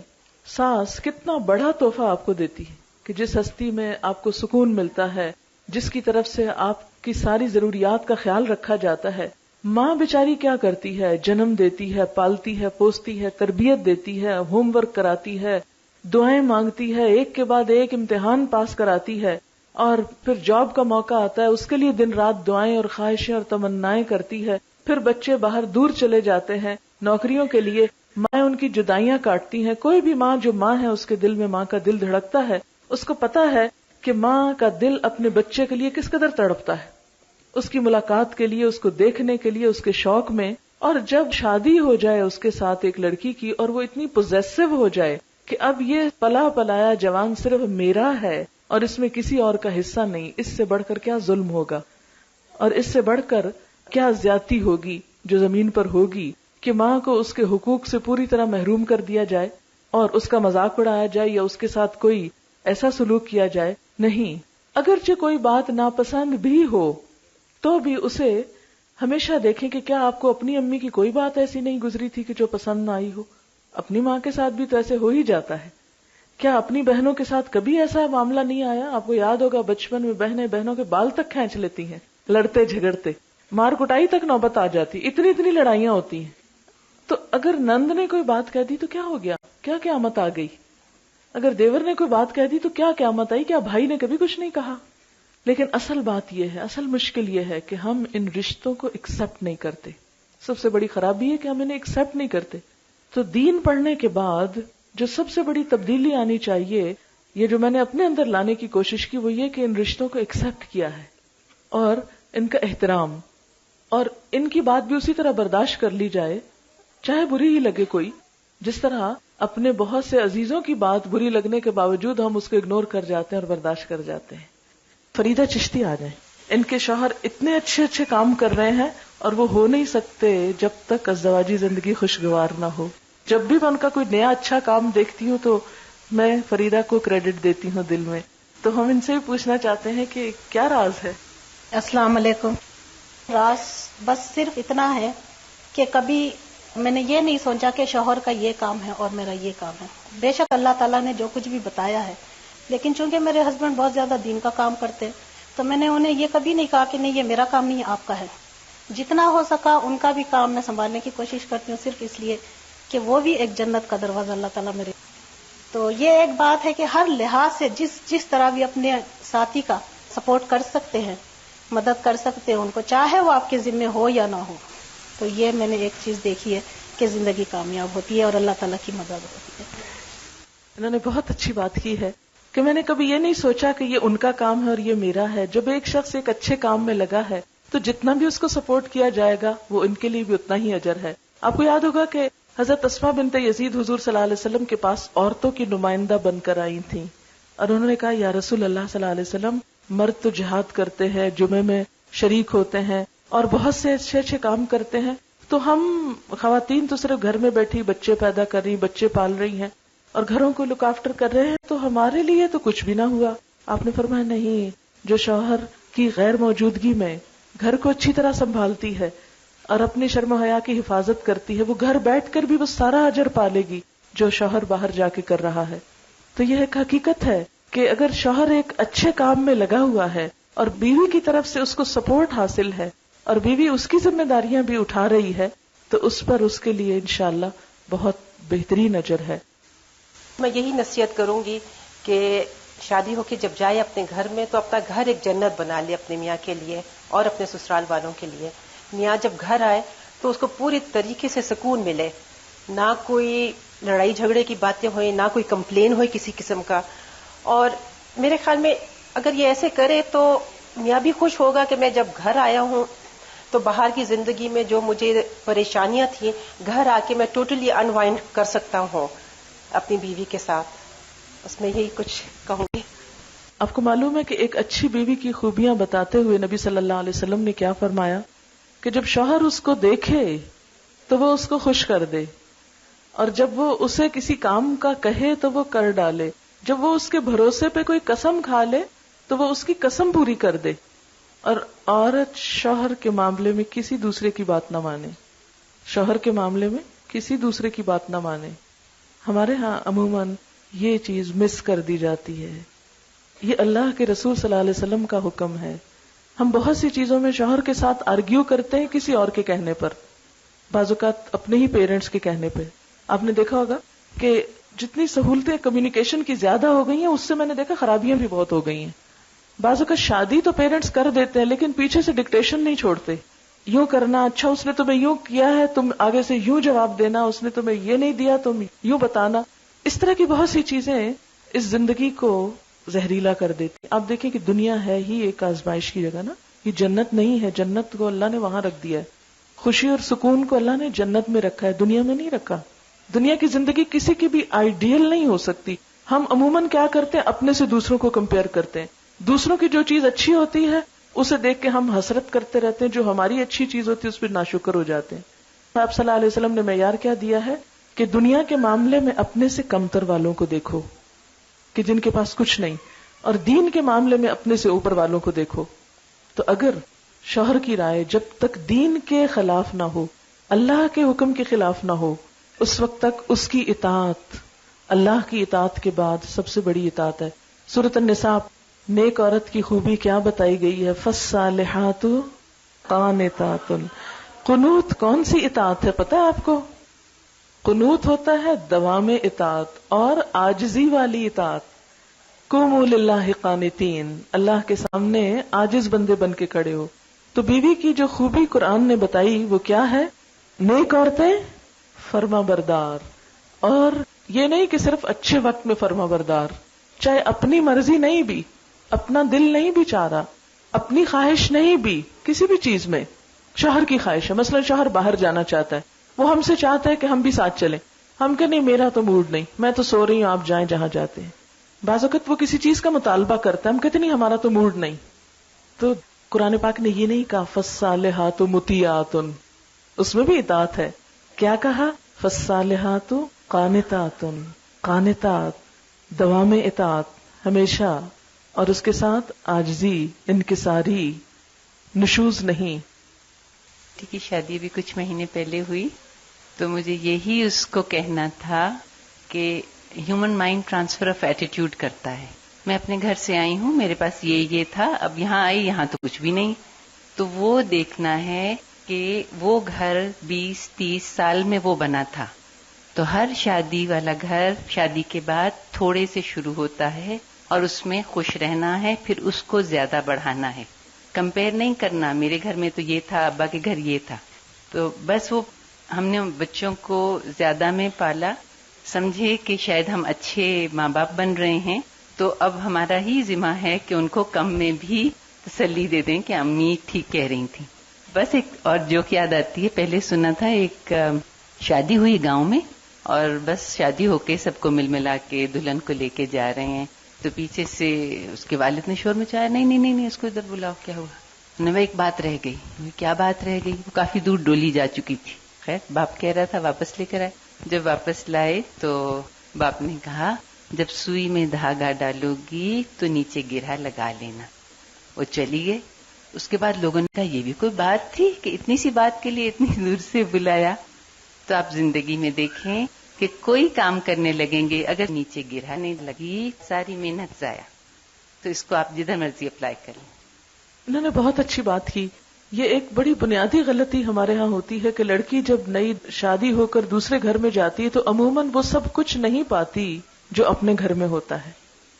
ساس کتنا بڑا تحفہ آپ کو دیتی ہے کہ جس ہستی میں آپ کو سکون ملتا ہے، جس کی طرف سے آپ کی ساری ضروریات کا خیال رکھا جاتا ہے. ماں بیچاری کیا کرتی ہے؟ جنم دیتی ہے، پالتی ہے، پوستی ہے، تربیت دیتی ہے، ہوم ورک کراتی ہے، دعائیں مانگتی ہے، ایک کے بعد ایک امتحان پاس کراتی ہے، اور پھر جاب کا موقع آتا ہے اس کے لیے دن رات دعائیں اور خواہشیں اور تمنائیں کرتی ہے. پھر بچے باہر دور چلے جاتے ہیں نوکریوں کے لیے، مائیں ان کی جدائیاں کاٹتی ہیں. کوئی بھی ماں جو ماں ہے اس کے دل میں ماں کا دل دھڑکتا ہے، اس کو پتا ہے کہ ماں کا دل اپنے بچے کے لیے کس قدر تڑپتا ہے، اس کی ملاقات کے لیے، اس کو دیکھنے کے لیے، اس کے شوق میں. اور جب شادی ہو جائے اس کے ساتھ ایک لڑکی کی اور وہ اتنی پوزیسو ہو جائے کہ اب یہ پلا پلایا جوان صرف میرا ہے اور اس میں کسی اور کا حصہ نہیں، اس سے بڑھ کر کیا ظلم ہوگا اور اس سے بڑھ کر کیا زیادتی ہوگی جو زمین پر ہوگی کہ ماں کو اس کے حقوق سے پوری طرح محروم کر دیا جائے اور اس کا مذاق اڑایا جائے یا اس کے ساتھ کوئی ایسا سلوک کیا جائے. نہیں، اگرچہ کوئی بات ناپسند بھی ہو تو بھی اسے ہمیشہ دیکھیں کہ کیا آپ کو اپنی امی کی کوئی بات ایسی نہیں گزری تھی کہ جو پسند نہ آئی ہو. اپنی ماں کے ساتھ بھی تو ایسے ہو ہی جاتا ہے. کیا اپنی بہنوں کے ساتھ کبھی ایسا معاملہ نہیں آیا؟ آپ کو یاد ہوگا بچپن میں بہنیں بہنوں کے بال تک کھینچ لیتی ہیں، لڑتے جھگڑتے، مار کٹائی تک نوبت آ جاتی، اتنی لڑائیاں ہوتی ہیں. تو اگر نند نے کوئی بات کہہ دی تو کیا ہو گیا؟ کیا قیامت آ گئی؟ اگر دیور نے کوئی بات کہہ دی تو کیا قیامت آئی؟ کیا بھائی نے کبھی کچھ نہیں کہا؟ لیکن اصل بات یہ ہے، اصل مشکل یہ ہے کہ ہم ان رشتوں کو ایکسپٹ نہیں کرتے. سب سے بڑی خرابی ہے کہ ہم انہیں ایکسپٹ نہیں کرتے. تو دین پڑھنے کے بعد جو سب سے بڑی تبدیلی آنی چاہیے، یہ جو میں نے اپنے اندر لانے کی کوشش کی، وہ یہ کہ ان رشتوں کو ایکسپٹ کیا ہے اور ان کا احترام. اور ان کی بات بھی اسی طرح برداشت کر لی جائے چاہے بری ہی لگے کوئی، جس طرح اپنے بہت سے عزیزوں کی بات بری لگنے کے باوجود ہم اس کو اگنور کر جاتے ہیں اور برداشت کر جاتے ہیں. فریدہ چشتی آ جائیں. ان کے شوہر اتنے اچھے اچھے کام کر رہے ہیں اور وہ ہو نہیں سکتے جب تک ازدواجی زندگی خوشگوار نہ ہو. جب بھی میں ان کا کوئی نیا اچھا کام دیکھتی ہوں تو میں فریدہ کو کریڈٹ دیتی ہوں دل میں. تو ہم ان سے بھی پوچھنا چاہتے ہیں کہ کیا راز ہے؟ السلام علیکم. راز بس صرف اتنا ہے کہ کبھی میں نے یہ نہیں سوچا کہ شوہر کا یہ کام ہے اور میرا یہ کام ہے. بے شک اللہ تعالیٰ نے جو کچھ بھی بتایا ہے، لیکن چونکہ میرے ہسبینڈ بہت زیادہ دین کا کام کرتے تو میں نے انہیں یہ کبھی نہیں کہا کہ نہیں یہ میرا کام نہیں آپ کا ہے. جتنا ہو سکا ان کا بھی کام میں سنبھالنے کی کوشش کرتی ہوں، صرف اس لیے کہ وہ بھی ایک جنت کا دروازہ اللہ تعالیٰ میرے. تو یہ ایک بات ہے کہ ہر لحاظ سے جس طرح بھی اپنے ساتھی کا سپورٹ کر سکتے ہیں، مدد کر سکتے ہیں ان کو، چاہے وہ آپ کے ذمہ ہو یا نہ ہو. تو یہ میں نے ایک چیز دیکھی ہے کہ زندگی کامیاب ہوتی ہے اور اللہ تعالیٰ کی مدد ہوتی ہے. انہوں نے بہت اچھی بات کی ہے کہ میں نے کبھی یہ نہیں سوچا کہ یہ ان کا کام ہے اور یہ میرا ہے. جب ایک شخص ایک اچھے کام میں لگا ہے تو جتنا بھی اس کو سپورٹ کیا جائے گا وہ ان کے لیے بھی اتنا ہی اجر ہے. آپ کو یاد ہوگا کہ حضرت اسماء بنت یزید حضور صلی اللہ علیہ وسلم کے پاس عورتوں کی نمائندہ بن کر آئی تھیں اور انہوں نے کہا یا رسول اللہ صلی اللہ علیہ وسلم، مرد تو جہاد کرتے ہیں، جمعے میں شریک ہوتے ہیں اور بہت سے اچھے اچھے کام کرتے ہیں، تو ہم خواتین تو صرف گھر میں بیٹھی بچے پیدا کر رہی، بچے پال رہی ہیں اور گھروں کو لک آفٹر کر رہے ہیں، تو ہمارے لیے تو کچھ بھی نہ ہوا. آپ نے فرمایا نہیں، جو شوہر کی غیر موجودگی میں گھر کو اچھی طرح سنبھالتی ہے اور اپنی شرم و حیا کی حفاظت کرتی ہے، وہ گھر بیٹھ کر بھی وہ سارا اجر پالے گی جو شوہر باہر جا کے کر رہا ہے. تو یہ ایک حقیقت ہے کہ اگر شوہر ایک اچھے کام میں لگا ہوا ہے اور بیوی کی طرف سے اس کو سپورٹ حاصل ہے اور بیوی اس کی ذمہ داریاں بھی اٹھا رہی ہے تو اس پر اس کے لیے انشاءاللہ بہت بہترین اجر ہے. میں یہی نصیحت کروں گی کہ شادی ہو کے جب جائے اپنے گھر میں تو اپنا گھر ایک جنت بنا لے اپنے میاں کے لیے اور اپنے سسرال والوں کے لیے. میاں جب گھر آئے تو اس کو پوری طریقے سے سکون ملے، نہ کوئی لڑائی جھگڑے کی باتیں ہوئیں، نہ کوئی کمپلین ہوئی کسی قسم کا. اور میرے خیال میں اگر یہ ایسے کرے تو میاں بھی خوش ہوگا کہ میں جب گھر آیا ہوں تو باہر کی زندگی میں جو مجھے پریشانیاں تھیں گھر آ کے میں ٹوٹلی انوائنڈ کر سکتا ہوں اپنی بیوی کے ساتھ. اس میں یہی کچھ کہوں گی. آپ کو معلوم ہے کہ ایک اچھی بیوی کی خوبیاں بتاتے ہوئے نبی صلی اللہ علیہ وسلم نے کیا فرمایا کہ جب شوہر اس کو دیکھے تو وہ اس کو خوش کر دے، اور جب وہ اسے کسی کام کا کہے تو وہ کر ڈالے، جب وہ اس کے بھروسے پہ کوئی قسم کھا لے تو وہ اس کی قسم پوری کر دے، اور عورت شوہر کے معاملے میں کسی دوسرے کی بات نہ مانے. شوہر کے معاملے میں کسی دوسرے کی بات نہ مانے. ہمارے ہاں عموماً یہ چیز مس کر دی جاتی ہے. یہ اللہ کے رسول صلی اللہ علیہ وسلم کا حکم ہے. ہم بہت سی چیزوں میں شوہر کے ساتھ آرگیو کرتے ہیں کسی اور کے کہنے پر، بعض اوقات اپنے ہی پیرنٹس کے کہنے پہ. آپ نے دیکھا ہوگا کہ جتنی سہولتیں کمیونیکیشن کی زیادہ ہو گئی ہیں اس سے میں نے دیکھا خرابیاں بھی بہت ہو گئی ہیں. بعض اوقات شادی تو پیرنٹس کر دیتے ہیں لیکن پیچھے سے ڈکٹیشن نہیں چھوڑتے. یوں کرنا، اچھا اس نے تمہیں یوں کیا ہے تم آگے سے یوں جواب دینا، اس نے تمہیں یہ نہیں دیا تم یوں بتانا. اس طرح کی بہت سی چیزیں اس زندگی کو زہریلا کر دیتی. آپ دیکھیں کہ دنیا ہے ہی ایک آزمائش کی جگہ نا، یہ جنت نہیں ہے. جنت کو اللہ نے وہاں رکھ دیا ہے، خوشی اور سکون کو اللہ نے جنت میں رکھا ہے، دنیا میں نہیں رکھا. دنیا کی زندگی کسی کی بھی آئیڈیل نہیں ہو سکتی. ہم عموماً کیا کرتے ہیں، اپنے سے دوسروں کو کمپیئر کرتے ہیں. دوسروں کی جو چیز اچھی ہوتی ہے اسے دیکھ کے ہم حسرت کرتے رہتے ہیں، جو ہماری اچھی چیز ہوتی ہے اس پہ ناشکر ہو جاتے ہیں. آپ صلی اللہ علیہ وسلم نے معیار کیا دیا ہے کہ دنیا کے معاملے میں اپنے سے کمتر والوں کو دیکھو کہ جن کے پاس کچھ نہیں، اور دین کے معاملے میں اپنے سے اوپر والوں کو دیکھو. تو اگر شوہر کی رائے جب تک دین کے خلاف نہ ہو، اللہ کے حکم کے خلاف نہ ہو، اس وقت تک اس کی اطاعت اللہ کی اطاعت کے بعد سب سے بڑی اطاعت ہے. سورۃ النساء نیک عورت کی خوبی کیا بتائی گئی ہے؟ فالصالحات قانتات. قنوت کون سی اطاعت ہے پتہ ہے آپ کو؟ قنوت ہوتا ہے دوام اطاعت اور عاجزی والی اطاعت. قوموا للہ قانتین، اللہ کے سامنے عاجز بندے بن کے کھڑے ہو. تو بیوی کی جو خوبی قرآن نے بتائی وہ کیا ہے؟ نیک عورتیں فرما بردار. اور یہ نہیں کہ صرف اچھے وقت میں فرما بردار، چاہے اپنی مرضی نہیں بھی، اپنا دل نہیں بھی چاہ رہا، اپنی خواہش نہیں بھی، کسی بھی چیز میں شوہر کی خواہش ہے، مثلا شوہر باہر جانا چاہتا ہے، وہ ہم سے چاہتا ہے کہ ہم بھی ساتھ چلیں، ہم کہ نہیں میرا تو موڈ نہیں، میں تو سو رہی ہوں، آپ جائیں جہاں جاتے ہیں. بعض اوقات وہ کسی چیز کا مطالبہ کرتا ہے، ہم کہتے نہیں ہمارا تو موڈ نہیں. تو قرآن پاک نے یہ نہیں کہا فالصالحات مطیعات، اس میں بھی اطاعت ہے. کیا کہا؟ فالصالحات قانتات، قانتات دوام اطاعت ہمیشہ، اور اس کے ساتھ عاجزی، انکساری، نشوز نہیں. کی شادی بھی کچھ مہینے پہلے ہوئی تو مجھے یہی اس کو کہنا تھا کہ human mind transfer of attitude کرتا ہے. میں اپنے گھر سے آئی ہوں، میرے پاس یہ تھا، اب یہاں آئی، یہاں تو کچھ بھی نہیں. تو وہ دیکھنا ہے کہ وہ گھر 20-30 سال میں وہ بنا تھا. تو ہر شادی والا گھر شادی کے بعد تھوڑے سے شروع ہوتا ہے اور اس میں خوش رہنا ہے، پھر اس کو زیادہ بڑھانا ہے. کمپیئر نہیں کرنا، میرے گھر میں تو یہ تھا، ابا کے گھر یہ تھا. تو بس وہ ہم نے بچوں کو زیادہ میں پالا، سمجھے کہ شاید ہم اچھے ماں باپ بن رہے ہیں، تو اب ہمارا ہی ذمہ ہے کہ ان کو کم میں بھی تسلی دے دیں کہ امی ٹھیک کہہ رہی تھیں. بس ایک اور جوک یاد آتی ہے، پہلے سنا تھا ایک شادی ہوئی گاؤں میں، اور بس شادی ہو کے سب کو مل ملا کے دلہن کو لے کے جا رہے ہیں، تو پیچھے سے اس کے والد نے شور مچایا، نہیں اس کو ادھر بلاؤ. کیا ہوا؟ انہوں نے ایک بات رہ گئی. کیا بات رہ گئی؟ وہ کافی دور ڈولی جا چکی تھی. خیر باپ کہہ رہا تھا واپس لے کر آئے. جب واپس لائے تو باپ نے کہا جب سوئی میں دھاگا ڈالو گی تو نیچے گرہ لگا لینا. وہ چلی گئے. اس کے بعد لوگوں نے کہا یہ بھی کوئی بات تھی کہ اتنی سی بات کے لیے اتنی دور سے بلایا. تو آپ زندگی میں دیکھیں کہ کوئی کام کرنے لگیں گے، اگر نیچے گرہ نہیں لگی ساری محنت ضائع. تو اس کو آپ جدھر مرضی اپلائی کر لیں. انہوں نے بہت اچھی بات کی. یہ ایک بڑی بنیادی غلطی ہمارے ہاں ہوتی ہے کہ لڑکی جب نئی شادی ہو کر دوسرے گھر میں جاتی ہے تو عموماً وہ سب کچھ نہیں پاتی جو اپنے گھر میں ہوتا ہے.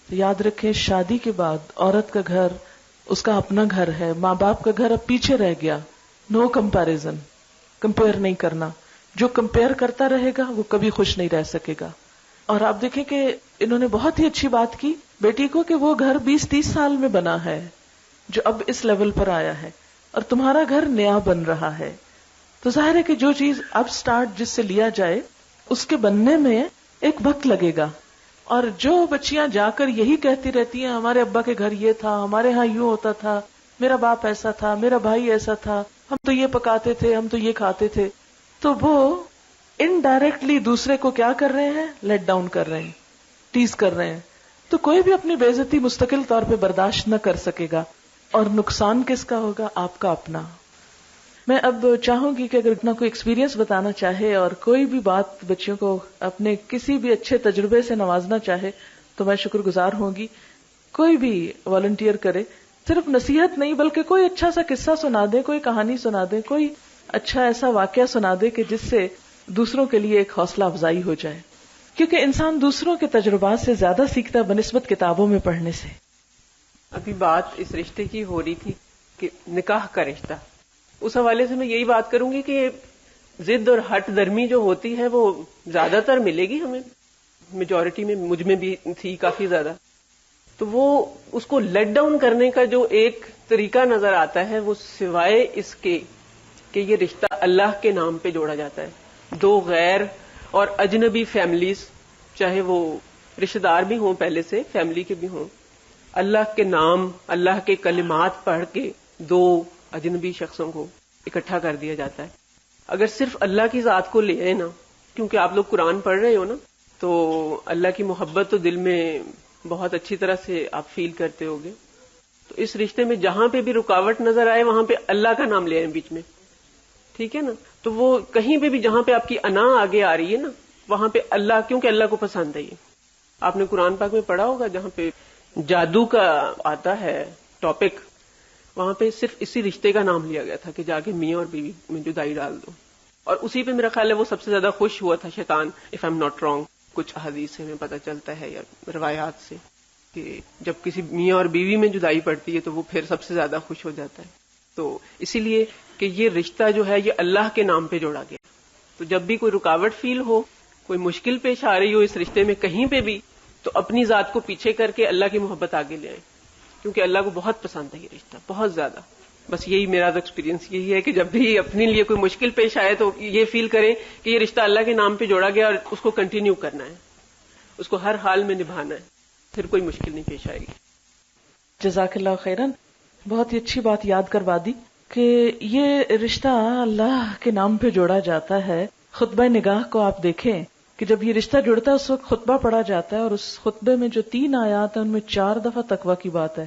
یاد رکھیں شادی کے بعد عورت کا گھر اس کا اپنا گھر ہے، ماں باپ کا گھر اب پیچھے رہ گیا. نو کمپیریزن، کمپیئر نہیں کرنا. جو کمپیئر کرتا رہے گا وہ کبھی خوش نہیں رہ سکے گا. اور آپ دیکھیں کہ انہوں نے بہت ہی اچھی بات کی بیٹی کو کہ وہ گھر 20-30 سال میں بنا ہے جو اب اس لیول پر آیا ہے، اور تمہارا گھر نیا بن رہا ہے. تو ظاہر ہے کہ جو چیز اب سٹارٹ جس سے لیا جائے اس کے بننے میں ایک وقت لگے گا. اور جو بچیاں جا کر یہی کہتی رہتی ہیں ہمارے ابا کے گھر یہ تھا، ہمارے ہاں یوں ہوتا تھا، میرا باپ ایسا تھا، میرا بھائی ایسا تھا، ہم تو یہ پکاتے تھے، ہم تو یہ کھاتے تھے، تو وہ انڈائریکٹلی دوسرے کو کیا کر رہے ہیں؟ لیٹ ڈاؤن کر رہے ہیں، ٹیز کر رہے ہیں. تو کوئی بھی اپنی بے عزتی مستقل طور پہ برداشت نہ کر سکے گا. اور نقصان کس کا ہوگا؟ آپ کا اپنا. میں اب چاہوں گی کہ اگر اتنا کوئی ایکسپیرینس بتانا چاہے اور کوئی بھی بات بچوں کو اپنے کسی بھی اچھے تجربے سے نوازنا چاہے تو میں شکر گزار ہوں گی. کوئی بھی والنٹیئر کرے، صرف نصیحت نہیں بلکہ کوئی اچھا سا قصہ سنا دے، کوئی کہانی سنا دے، کوئی اچھا ایسا واقعہ سنا دے کہ جس سے دوسروں کے لیے ایک حوصلہ افزائی ہو جائے. کیونکہ انسان دوسروں کے تجربات سے زیادہ سیکھتا بنسبت کتابوں میں پڑھنے سے. ابھی بات اس رشتے کی ہو رہی تھی کہ نکاح کا رشتہ، اس حوالے سے میں یہی بات کروں گی کہ ضد اور ہٹ درمی جو ہوتی ہے وہ زیادہ تر ملے گی ہمیں، میجورٹی میں مجھ میں بھی تھی کافی زیادہ. تو وہ اس کو لیٹ ڈاؤن کرنے کا جو ایک طریقہ نظر آتا ہے وہ سوائے اس کے کہ یہ رشتہ اللہ کے نام پہ جوڑا جاتا ہے. دو غیر اور اجنبی فیملیز، چاہے وہ رشتہ دار بھی ہوں پہلے سے، فیملی کے بھی ہوں، اللہ کے نام، اللہ کے کلمات پڑھ کے دو اجنبی شخصوں کو اکٹھا کر دیا جاتا ہے. اگر صرف اللہ کی ذات کو لے آئے نا، کیونکہ آپ لوگ قرآن پڑھ رہے ہو نا، تو اللہ کی محبت تو دل میں بہت اچھی طرح سے آپ فیل کرتے ہوگے. تو اس رشتے میں جہاں پہ بھی رکاوٹ نظر آئے وہاں پہ اللہ کا نام لے آئیں بیچ میں، ٹھیک ہے نا. تو وہ کہیں پہ بھی جہاں پہ آپ کی انا آگے آ رہی ہے نا وہاں پہ اللہ، کیونکہ اللہ کو پسند ہے. یہ آپ نے قرآن پاک میں پڑھا ہوگا جہاں پہ جادو کا آتا ہے ٹاپک، وہاں پہ صرف اسی رشتے کا نام لیا گیا تھا کہ جا کے میاں اور بیوی میں جدائی ڈال دو. اور اسی پہ میرا خیال ہے وہ سب سے زیادہ خوش ہوا تھا شیطان، if I am not wrong. کچھ حدیث سے ہمیں پتہ چلتا ہے یا روایات سے کہ جب کسی میاں اور بیوی میں جدائی پڑتی ہے تو وہ پھر سب سے زیادہ خوش ہو جاتا ہے. تو اسی لیے کہ یہ رشتہ جو ہے یہ اللہ کے نام پہ جوڑا گیا. تو جب بھی کوئی رکاوٹ فیل ہو، کوئی مشکل پیش آ رہی ہو اس رشتے میں کہیں پہ بھی، تو اپنی ذات کو پیچھے کر کے اللہ کی محبت آگے لے آئیں، کیونکہ اللہ کو بہت پسند ہے یہ رشتہ، بہت زیادہ. بس یہی میرا ایکسپیرینس یہی ہے کہ جب بھی اپنے لیے کوئی مشکل پیش آئے تو یہ فیل کریں کہ یہ رشتہ اللہ کے نام پہ جوڑا گیا اور اس کو کنٹینیو کرنا ہے، اس کو ہر حال میں نبھانا ہے، پھر کوئی مشکل نہیں پیش آئے گی. جزاک اللہ خیرن. بہت ہی اچھی بات یاد کروا دی کہ یہ رشتہ اللہ کے نام پہ جوڑا جاتا ہے. خطبہ نگاہ کو آپ دیکھیں کہ جب یہ رشتہ جڑتا ہے اس وقت خطبہ پڑھا جاتا ہے اور اس خطبے میں جو 3 آیات ہیں ان میں 4 دفعہ تقویٰ کی بات ہے.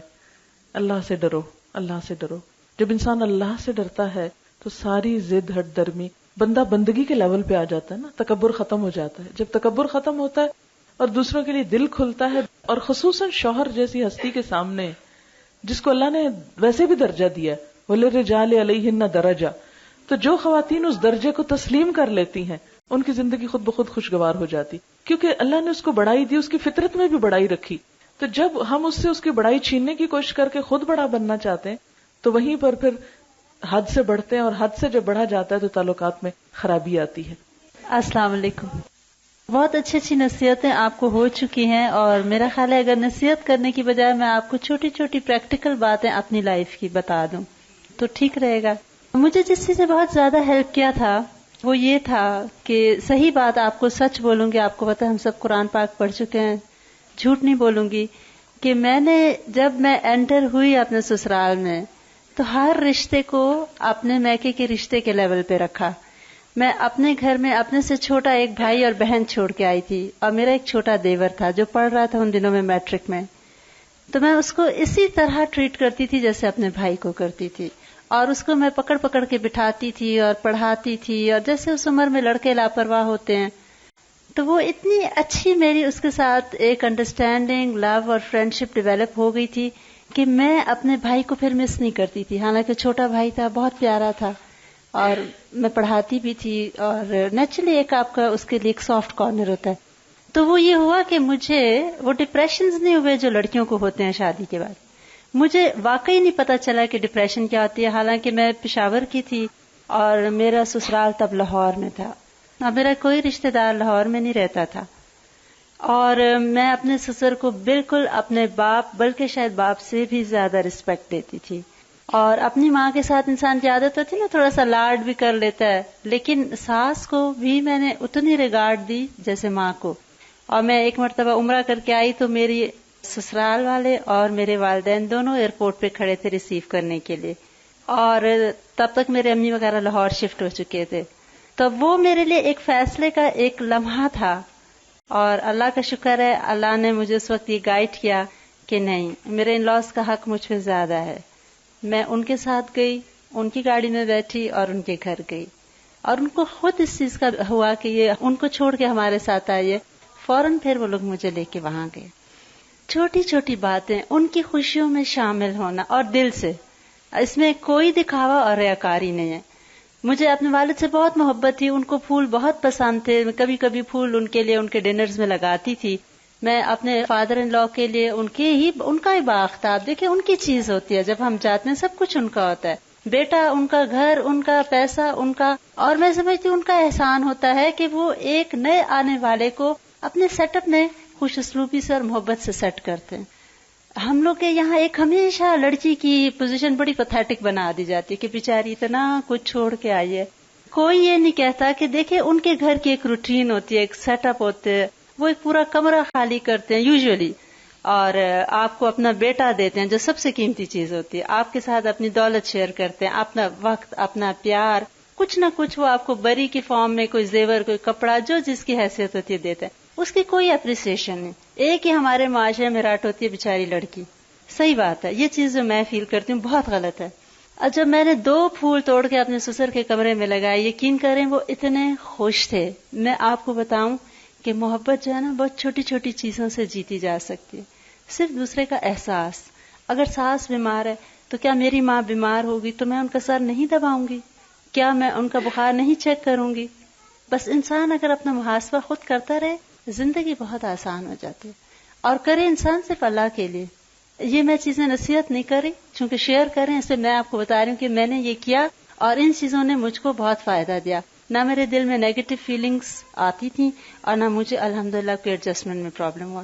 اللہ سے ڈرو، اللہ سے ڈرو. جب انسان اللہ سے ڈرتا ہے تو ساری ضد ہٹ درمی بندہ بندگی کے لیول پہ آ جاتا ہے نا، تکبر ختم ہو جاتا ہے. جب تکبر ختم ہوتا ہے اور دوسروں کے لیے دل کھلتا ہے، اور خصوصاً شوہر جیسی ہستی کے سامنے جس کو اللہ نے ویسے بھی درجہ دیا ہے، وَلِلرِّجَالِ عَلَيْهِنَّ دَرَجَةٌ، تو جو خواتین اس درجے کو تسلیم کر لیتی ہیں ان کی زندگی خود بخود خوشگوار ہو جاتی، کیونکہ اللہ نے اس کو بڑائی دی، اس کی فطرت میں بھی بڑائی رکھی. تو جب ہم اس سے اس کی بڑائی چھیننے کی کوشش کر کے خود بڑا بننا چاہتے ہیں تو وہیں پر پھر حد سے بڑھتے ہیں، اور حد سے جب بڑھا جاتا ہے تو تعلقات میں خرابی آتی ہے. السلام علیکم. بہت اچھی اچھی نصیحتیں آپ کو ہو چکی ہیں، اور میرا خیال ہے اگر نصیحت کرنے کی بجائے میں آپ کو چھوٹی چھوٹی پریکٹیکل باتیں اپنی لائف کی بتا دوں تو ٹھیک رہے گا. مجھے جس چیز نے بہت زیادہ ہیلپ کیا تھا وہ یہ تھا کہ صحیح بات آپ کو سچ بولوں گی، آپ کو پتہ ہم سب قرآن پاک پڑھ چکے ہیں، جھوٹ نہیں بولوں گی، کہ جب میں انٹر ہوئی اپنے سسرال میں تو ہر رشتے کو اپنے میکے کے رشتے کے لیول پہ رکھا. میں اپنے گھر میں اپنے سے چھوٹا ایک بھائی اور بہن چھوڑ کے آئی تھی، اور میرا ایک چھوٹا دیور تھا جو پڑھ رہا تھا ان دنوں میں میٹرک میں. تو میں اس کو اسی طرح ٹریٹ کرتی تھی جیسے اپنے بھائی کو کرتی تھی، اور اس کو میں پکڑ پکڑ کے بٹھاتی تھی اور پڑھاتی تھی. اور جیسے اس عمر میں لڑکے لاپرواہ ہوتے ہیں، تو وہ اتنی اچھی میری اس کے ساتھ ایک انڈرسٹینڈنگ، لو اور فرینڈشپ ڈیولپ ہو گئی تھی کہ میں اپنے بھائی کو پھر مس نہیں کرتی تھی. حالانکہ چھوٹا بھائی تھا، بہت پیارا تھا، اور میں پڑھاتی بھی تھی، اور نیچرلی ایک آپ کا اس کے لیے ایک سافٹ کارنر ہوتا ہے. تو وہ یہ ہوا کہ مجھے وہ ڈپریشنز نہیں ہوئے جو لڑکیوں کو ہوتے ہیں شادی کے بعد. مجھے واقعی نہیں پتا چلا کہ ڈپریشن کیا ہوتی ہے. حالانکہ میں پشاور کی تھی اور میرا سسرال تب لاہور میں تھا، اور میرا کوئی رشتہ دار لاہور میں نہیں رہتا تھا، اور میں اپنے سسر کو بالکل اپنے باپ، بلکہ شاید باپ سے بھی زیادہ رسپیکٹ دیتی تھی. اور اپنی ماں کے ساتھ انسان کی عادت ہوتی ہے نا، تھوڑا سا لاڈ بھی کر لیتا ہے، لیکن ساس کو بھی میں نے اتنی ریگارڈ دی جیسے ماں کو. اور میں ایک مرتبہ عمرہ کر کے آئی تو میری سسرال والے اور میرے والدین دونوں ایئرپورٹ پہ کھڑے تھے ریسیو کرنے کے لیے، اور تب تک میرے امی وغیرہ لاہور شفٹ ہو چکے تھے. تو وہ میرے لیے ایک فیصلے کا ایک لمحہ تھا، اور اللہ کا شکر ہے اللہ نے مجھے اس وقت یہ گائیڈ کیا کہ نہیں، میرے ان لاس کا حق مجھ پہ زیادہ ہے. میں ان کے ساتھ گئی، ان کی گاڑی میں بیٹھی اور ان کے گھر گئی، اور ان کو خود اس چیز کا ہوا کہ یہ ان کو چھوڑ کے ہمارے ساتھ آئیے. فوراً پھر وہ لوگ مجھے لے کے وہاں گئے. چھوٹی چھوٹی باتیں، ان کی خوشیوں میں شامل ہونا اور دل سے، اس میں کوئی دکھاوا اور ریاکاری نہیں ہے. مجھے اپنے والد سے بہت محبت تھی، ان کو پھول بہت پسند تھے، میں کبھی کبھی پھول ان کے لیے ان کے ڈنرز میں لگاتی تھی. میں اپنے فادر ان لا کے لیے ان کا ہی باغ تھا. آپ دیکھیں ان کی چیز ہوتی ہے، جب ہم جاتے ہیں سب کچھ ان کا ہوتا ہے، بیٹا ان کا، گھر ان کا، پیسہ ان کا. اور میں سمجھتی ہوں ان کا احسان ہوتا ہے کہ وہ ایک نئے آنے والے کو اپنے سیٹ اپ میں خوش اسلوبی سے اور محبت سے سیٹ کرتے ہیں. ہم لوگ کے یہاں ایک ہمیشہ لڑکی کی پوزیشن بڑی پیتھیٹک بنا دی جاتی ہے کہ بیچاری اتنا کچھ چھوڑ کے آئی ہے. کوئی یہ نہیں کہتا کہ دیکھیں ان کے گھر کی ایک روٹین ہوتی ہے، ایک سیٹ اپ ہوتے ہیں، وہ ایک پورا کمرہ خالی کرتے ہیں یوزولی، اور آپ کو اپنا بیٹا دیتے ہیں جو سب سے قیمتی چیز ہوتی ہے، آپ کے ساتھ اپنی دولت شیئر کرتے ہیں، اپنا وقت، اپنا پیار، کچھ نہ کچھ وہ آپ کو بری کی فارم میں کوئی زیور، کوئی کپڑا، جو جس کی حیثیت ہوتی ہے دیتے ہیں. اس کی کوئی اپریسیشن نہیں. ایک ہی ہمارے معاشرے میں راٹ ہوتی ہے بیچاری لڑکی. صحیح بات ہے، یہ چیز جو میں فیل کرتی ہوں بہت غلط ہے. جب میں نے 2 پھول توڑ کے اپنے سسر کے کمرے میں لگائے، یقین کریں وہ اتنے خوش تھے. میں آپ کو بتاؤں کہ محبت جو ہے نا بہت چھوٹی چھوٹی چیزوں سے جیتی جا سکتی ہے. صرف دوسرے کا احساس. اگر ساس بیمار ہے تو کیا میری ماں بیمار ہوگی تو میں ان کا سر نہیں دباؤں گی؟ کیا میں ان کا بخار نہیں چیک کروں گی؟ بس انسان اگر اپنا محاسبہ خود کرتا رہے زندگی بہت آسان ہو جاتی ہے. اور کرے انسان صرف اللہ کے لیے. یہ میں چیزیں نصیحت نہیں کری، چونکہ شیئر کریں، اس سے میں آپ کو بتا رہی ہوں کہ میں نے یہ کیا اور ان چیزوں نے مجھ کو بہت فائدہ دیا. نہ میرے دل میں نیگیٹو فیلنگز آتی تھیں اور نہ مجھے الحمدللہ کوئی ایڈجسٹمنٹ میں پرابلم ہوا.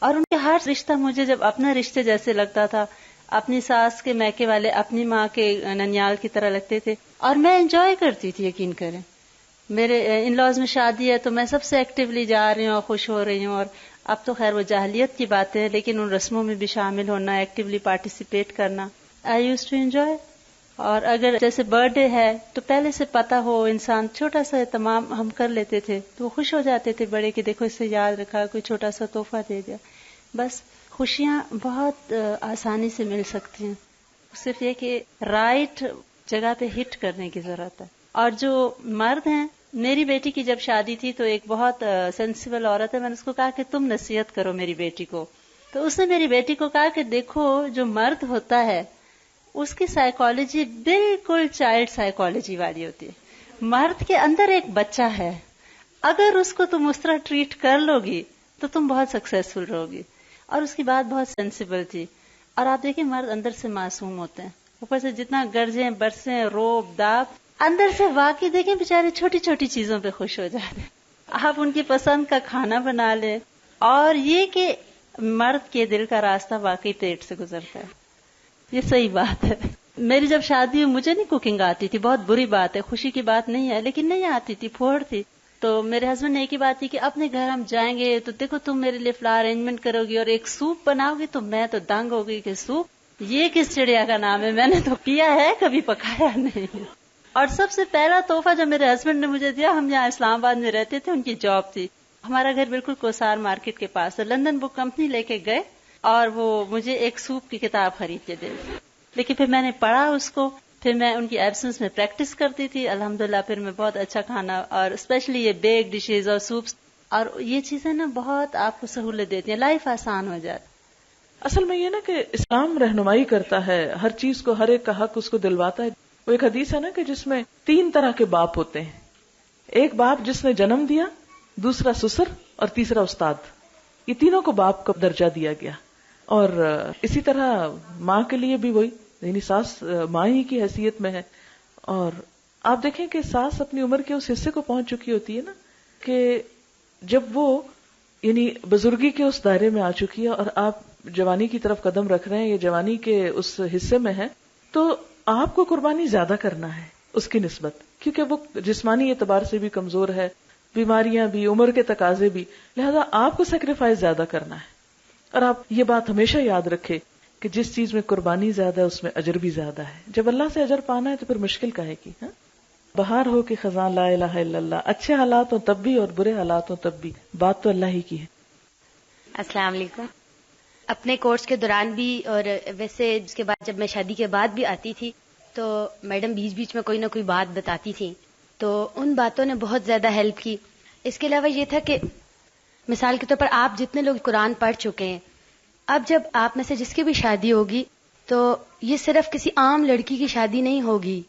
اور ان کے ہر رشتہ مجھے جب اپنا رشتے جیسے لگتا تھا. اپنی ساس کے میکے والے اپنی ماں کے ننیال کی طرح لگتے تھے، اور میں انجوائے کرتی تھی، یقین کریں. میرے ان لاز میں شادی ہے تو میں سب سے ایکٹیولی جا رہی ہوں اور خوش ہو رہی ہوں. اور اب تو خیر وہ جاہلیت کی بات ہے، لیکن ان رسموں میں بھی شامل ہونا، ایکٹیولی پارٹیسپیٹ کرنا، آئی یوز ٹو انجوائے. اور اگر جیسے برتھ ڈے ہے تو پہلے سے پتا ہو، انسان چھوٹا سا اہتمام ہم کر لیتے تھے تو وہ خوش ہو جاتے تھے بڑے کہ دیکھو اس سے یاد رکھا، کوئی چھوٹا سا تحفہ دے دیا. بس خوشیاں بہت آسانی سے مل سکتی ہیں، صرف یہ کہ رائٹ جگہ پہ ہٹ کرنے کی ضرورت ہے. اور جو مرد ہیں، میری بیٹی کی جب شادی تھی تو ایک بہت سینسیبل عورت ہے، میں نے اس کو کہا کہ تم نصیحت کرو میری بیٹی کو. تو اس نے میری بیٹی کو کہا کہ دیکھو جو مرد ہوتا ہے اس کی سائیکالوجی بالکل چائلڈ سائیکالوجی والی ہوتی ہے. مرد کے اندر ایک بچہ ہے، اگر اس کو تم اس طرح ٹریٹ کر لو گی تو تم بہت سکسیسفل رہو گی. اور اس کی بات بہت سینسیبل تھی. اور آپ دیکھیں مرد اندر سے معصوم ہوتے ہیں، اوپر سے جتنا گرجیں برسیں روب داب، اندر سے واقعی دیکھیں بیچارے چھوٹی چھوٹی چیزوں پہ خوش ہو جاتے ہیں. آپ ان کی پسند کا کھانا بنا لیں، اور یہ کہ مرد کے دل کا راستہ واقعی پیٹ سے گزرتا ہے، یہ صحیح بات ہے. میری جب شادی ہوئی مجھے نہیں کوکنگ آتی تھی، بہت بری بات ہے، خوشی کی بات نہیں ہے، لیکن نہیں آتی تھی، پھوڑ تھی. تو میرے ہسبینڈ نے ایک ہی بات تھی کہ اپنے گھر ہم جائیں گے تو دیکھو تم میرے لیے فلاور ارینجمنٹ کرو گی اور ایک سوپ بناؤ گی. تو میں تو دنگ ہو گئی کہ سوپ، یہ کس چڑیا کا نام ہے؟ میں نے تو پیا ہے، کبھی پکایا نہیں. اور سب سے پہلا تحفہ جو میرے ہسبینڈ نے مجھے دیا، ہم یہاں اسلام آباد میں رہتے تھے، ان کی جاب تھی، ہمارا گھر بالکل کوسار مارکیٹ کے پاس ہے. لندن بک کمپنی لے کے گئے اور وہ مجھے ایک سوپ کی کتاب خرید کے دے دی. لیکن پھر میں نے پڑھا اس کو، پھر میں ان کی ایبسنس میں پریکٹس کرتی تھی، الحمدللہ پھر میں بہت اچھا کھانا، اور اسپیشلی یہ بیک ڈشز اور سوپس اور یہ چیزیں نا بہت آپ کو سہولت دیتی ہیں، لائف آسان ہو جاتی. اصل میں یہ نا کہ اسلام رہنمائی کرتا ہے، ہر چیز کو، ہر ایک کا حق اس کو دلواتا ہے. وہ ایک حدیث ہے نا کہ جس میں 3 طرح کے باپ ہوتے ہیں، ایک باپ جس نے جنم دیا، دوسرا سسر اور تیسرا استاد. یہ تینوں کو باپ کا درجہ دیا گیا. اور اسی طرح ماں کے لیے بھی وہی، یعنی ساس ماں ہی کی حیثیت میں ہے. اور آپ دیکھیں کہ ساس اپنی عمر کے اس حصے کو پہنچ چکی ہوتی ہے نا کہ جب وہ یعنی بزرگی کے اس دائرے میں آ چکی ہے اور آپ جوانی کی طرف قدم رکھ رہے ہیں، یہ جوانی کے اس حصے میں ہے، تو آپ کو قربانی زیادہ کرنا ہے اس کی نسبت، کیونکہ وہ جسمانی اعتبار سے بھی کمزور ہے، بیماریاں بھی، عمر کے تقاضے بھی، لہذا آپ کو سیکریفائز زیادہ کرنا ہے. اور آپ یہ بات ہمیشہ یاد رکھے کہ جس چیز میں قربانی زیادہ ہے اس میں اجر بھی زیادہ ہے. جب اللہ سے اجر پانا ہے تو پھر مشکل کہے کی. بہار ہو کہ خزاں لا الہ الا اللہ، اچھے حالات ہوں تب بھی اور برے حالات ہوں تب بھی، بات تو اللہ ہی کی ہے. السلام علیکم. اپنے کورس کے دوران بھی اور ویسے اس کے بعد جب میں شادی کے بعد بھی آتی تھی تو میڈم بیچ بیچ میں کوئی نہ کوئی بات بتاتی تھی، تو ان باتوں نے بہت زیادہ ہیلپ کی. اس کے علاوہ یہ تھا کہ مثال کے طور پر آپ جتنے لوگ قرآن پڑھ چکے ہیں، اب جب آپ میں سے جس کی بھی شادی ہوگی تو یہ صرف کسی عام لڑکی کی شادی نہیں ہوگی،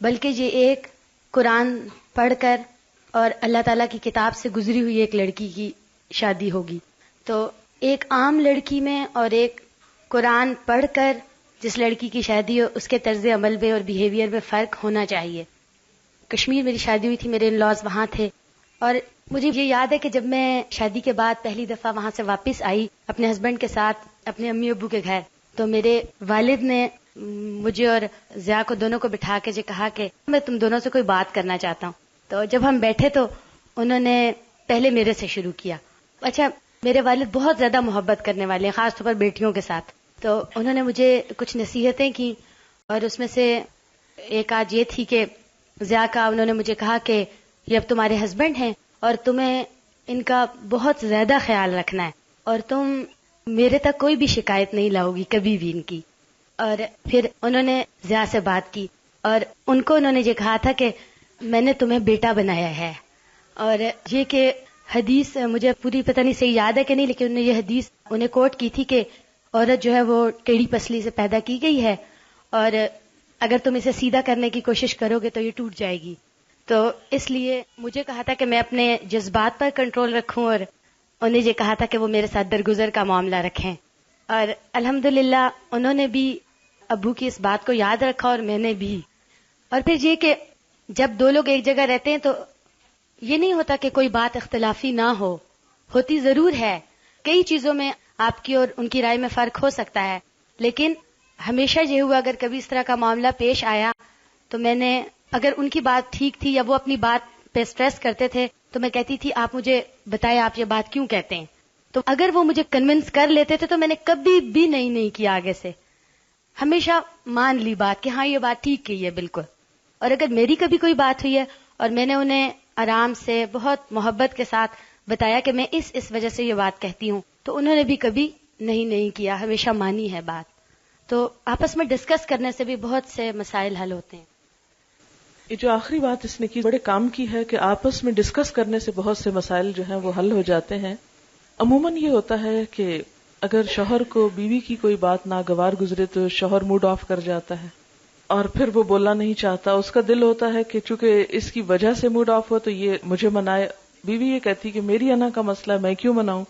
بلکہ یہ ایک قرآن پڑھ کر اور اللہ تعالیٰ کی کتاب سے گزری ہوئی ایک لڑکی کی شادی ہوگی. تو ایک عام لڑکی میں اور ایک قرآن پڑھ کر جس لڑکی کی شادی ہو، اس کے طرز عمل میں اور بیہیویئر میں فرق ہونا چاہیے. کشمیر میری شادی ہوئی تھی، میرے ان لاز وہاں تھے، اور مجھے یہ یاد ہے کہ جب میں شادی کے بعد پہلی دفعہ وہاں سے واپس آئی اپنے ہسبینڈ کے ساتھ اپنے امی ابو کے گھر، تو میرے والد نے مجھے اور ضیاء کو دونوں کو بٹھا کے جو کہا کہ میں تم دونوں سے کوئی بات کرنا چاہتا ہوں. تو جب ہم بیٹھے تو انہوں نے پہلے میرے سے شروع کیا. اچھا، میرے والد بہت زیادہ محبت کرنے والے ہیں، خاص طور پر بیٹیوں کے ساتھ. تو انہوں نے مجھے کچھ نصیحتیں کی، اور اس میں سے ایک آج یہ تھی کہ ضیاء کا انہوں نے مجھے کہا کہ یہ اب تمہارے ہسبینڈ ہیں اور تمہیں ان کا بہت زیادہ خیال رکھنا ہے، اور تم میرے تک کوئی بھی شکایت نہیں لاؤ گی کبھی بھی ان کی. اور پھر انہوں نے ضیاء سے بات کی اور ان کو انہوں نے یہ کہا تھا کہ میں نے تمہیں بیٹا بنایا ہے. اور یہ کہ حدیث مجھے پوری پتہ نہیں صحیح یاد ہے کہ نہیں، لیکن انہوں نے یہ حدیث انہیں کوٹ کی تھی کہ عورت جو ہے وہ ٹیڑھی پسلی سے پیدا کی گئی ہے، اور اگر تم اسے سیدھا کرنے کی کوشش کرو گے تو یہ ٹوٹ جائے گی. تو اس لیے مجھے کہا تھا کہ میں اپنے جذبات پر کنٹرول رکھوں، اور انہیں یہ کہا تھا کہ وہ میرے ساتھ درگزر کا معاملہ رکھیں. اور الحمدللہ انہوں نے بھی ابو کی اس بات کو یاد رکھا اور میں نے بھی. اور پھر یہ کہ جب دو لوگ ایک جگہ رہتے ہیں تو یہ نہیں ہوتا کہ کوئی بات اختلافی نہ ہو، ہوتی ضرور ہے. کئی چیزوں میں آپ کی اور ان کی رائے میں فرق ہو سکتا ہے، لیکن ہمیشہ یہ ہوا اگر کبھی اس طرح کا معاملہ پیش آیا تو میں نے، اگر ان کی بات ٹھیک تھی یا وہ اپنی بات پہ اسٹریس کرتے تھے تو میں کہتی تھی آپ مجھے بتائیں آپ یہ بات کیوں کہتے ہیں. تو اگر وہ مجھے کنونس کر لیتے تھے تو میں نے کبھی بھی نہیں کیا آگے سے، ہمیشہ مان لی بات کہ ہاں یہ بات ٹھیک کی ہے بالکل. اور اگر میری کبھی کوئی بات ہوئی ہے اور میں نے انہیں آرام سے بہت محبت کے ساتھ بتایا کہ میں اس وجہ سے یہ بات کہتی ہوں، تو انہوں نے بھی کبھی نہیں کیا، ہمیشہ مانی ہے بات. تو آپس میں ڈسکس کرنے سے بھی بہت سے مسائل حل ہوتے ہیں. یہ جو آخری بات اس نے کی بڑے کام کی ہے کہ آپس میں ڈسکس کرنے سے بہت سے مسائل جو ہیں وہ حل ہو جاتے ہیں. عموماً یہ ہوتا ہے کہ اگر شوہر کو بیوی کی کوئی بات ناگوار گزرے تو شوہر موڈ آف کر جاتا ہے اور پھر وہ بولنا نہیں چاہتا. اس کا دل ہوتا ہے کہ چونکہ اس کی وجہ سے موڈ آف ہو تو یہ مجھے منائے. بیوی یہ کہتی کہ میری انا کا مسئلہ ہے، میں کیوں مناؤں.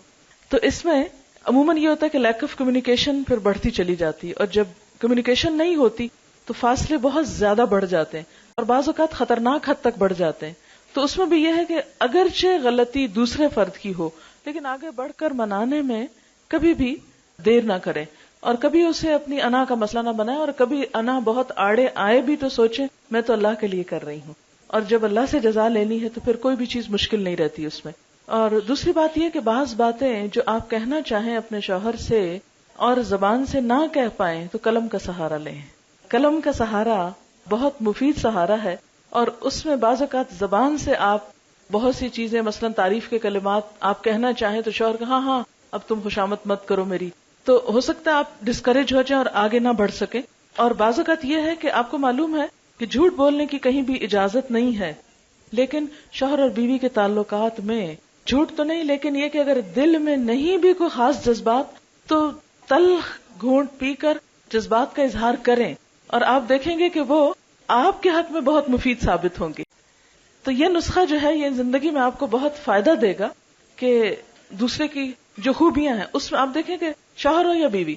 تو اس میں عموماً یہ ہوتا ہے کہ لیک آف کمیونیکیشن پھر بڑھتی چلی جاتی ہے، اور جب کمیونیکیشن نہیں ہوتی تو فاصلے بہت زیادہ بڑھ جاتے ہیں اور بعض اوقات خطرناک حد تک بڑھ جاتے ہیں. تو اس میں بھی یہ ہے کہ اگرچہ غلطی دوسرے فرد کی ہو لیکن آگے بڑھ کر منانے میں کبھی بھی دیر نہ کریں اور کبھی اسے اپنی انا کا مسئلہ نہ بنائیں، اور کبھی انا بہت آڑے آئے بھی تو سوچیں میں تو اللہ کے لیے کر رہی ہوں، اور جب اللہ سے جزا لینی ہے تو پھر کوئی بھی چیز مشکل نہیں رہتی اس میں. اور دوسری بات یہ کہ بعض باتیں جو آپ کہنا چاہیں اپنے شوہر سے اور زبان سے نہ کہہ پائیں تو قلم کا سہارا لیں. قلم کا سہارا بہت مفید سہارا ہے، اور اس میں بعض اوقات زبان سے آپ بہت سی چیزیں، مثلا تعریف کے کلمات آپ کہنا چاہیں تو شوہر کہ ہاں اب تم خوشامد مت کرو میری، تو ہو سکتا ہے آپ ڈسکریج ہو جائیں اور آگے نہ بڑھ سکیں. اور بعض اوقات یہ ہے کہ آپ کو معلوم ہے کہ جھوٹ بولنے کی کہیں بھی اجازت نہیں ہے، لیکن شوہر اور بیوی کے تعلقات میں جھوٹ تو نہیں، لیکن یہ کہ اگر دل میں نہیں بھی کوئی خاص جذبات تو تلخ گھونٹ پی کر جذبات کا اظہار کریں، اور آپ دیکھیں گے کہ وہ آپ کے حق میں بہت مفید ثابت ہوں گے. تو یہ نسخہ جو ہے یہ زندگی میں آپ کو بہت فائدہ دے گا کہ دوسرے کی جو خوبیاں ہیں اس میں آپ دیکھیں کہ شوہر ہو یا بیوی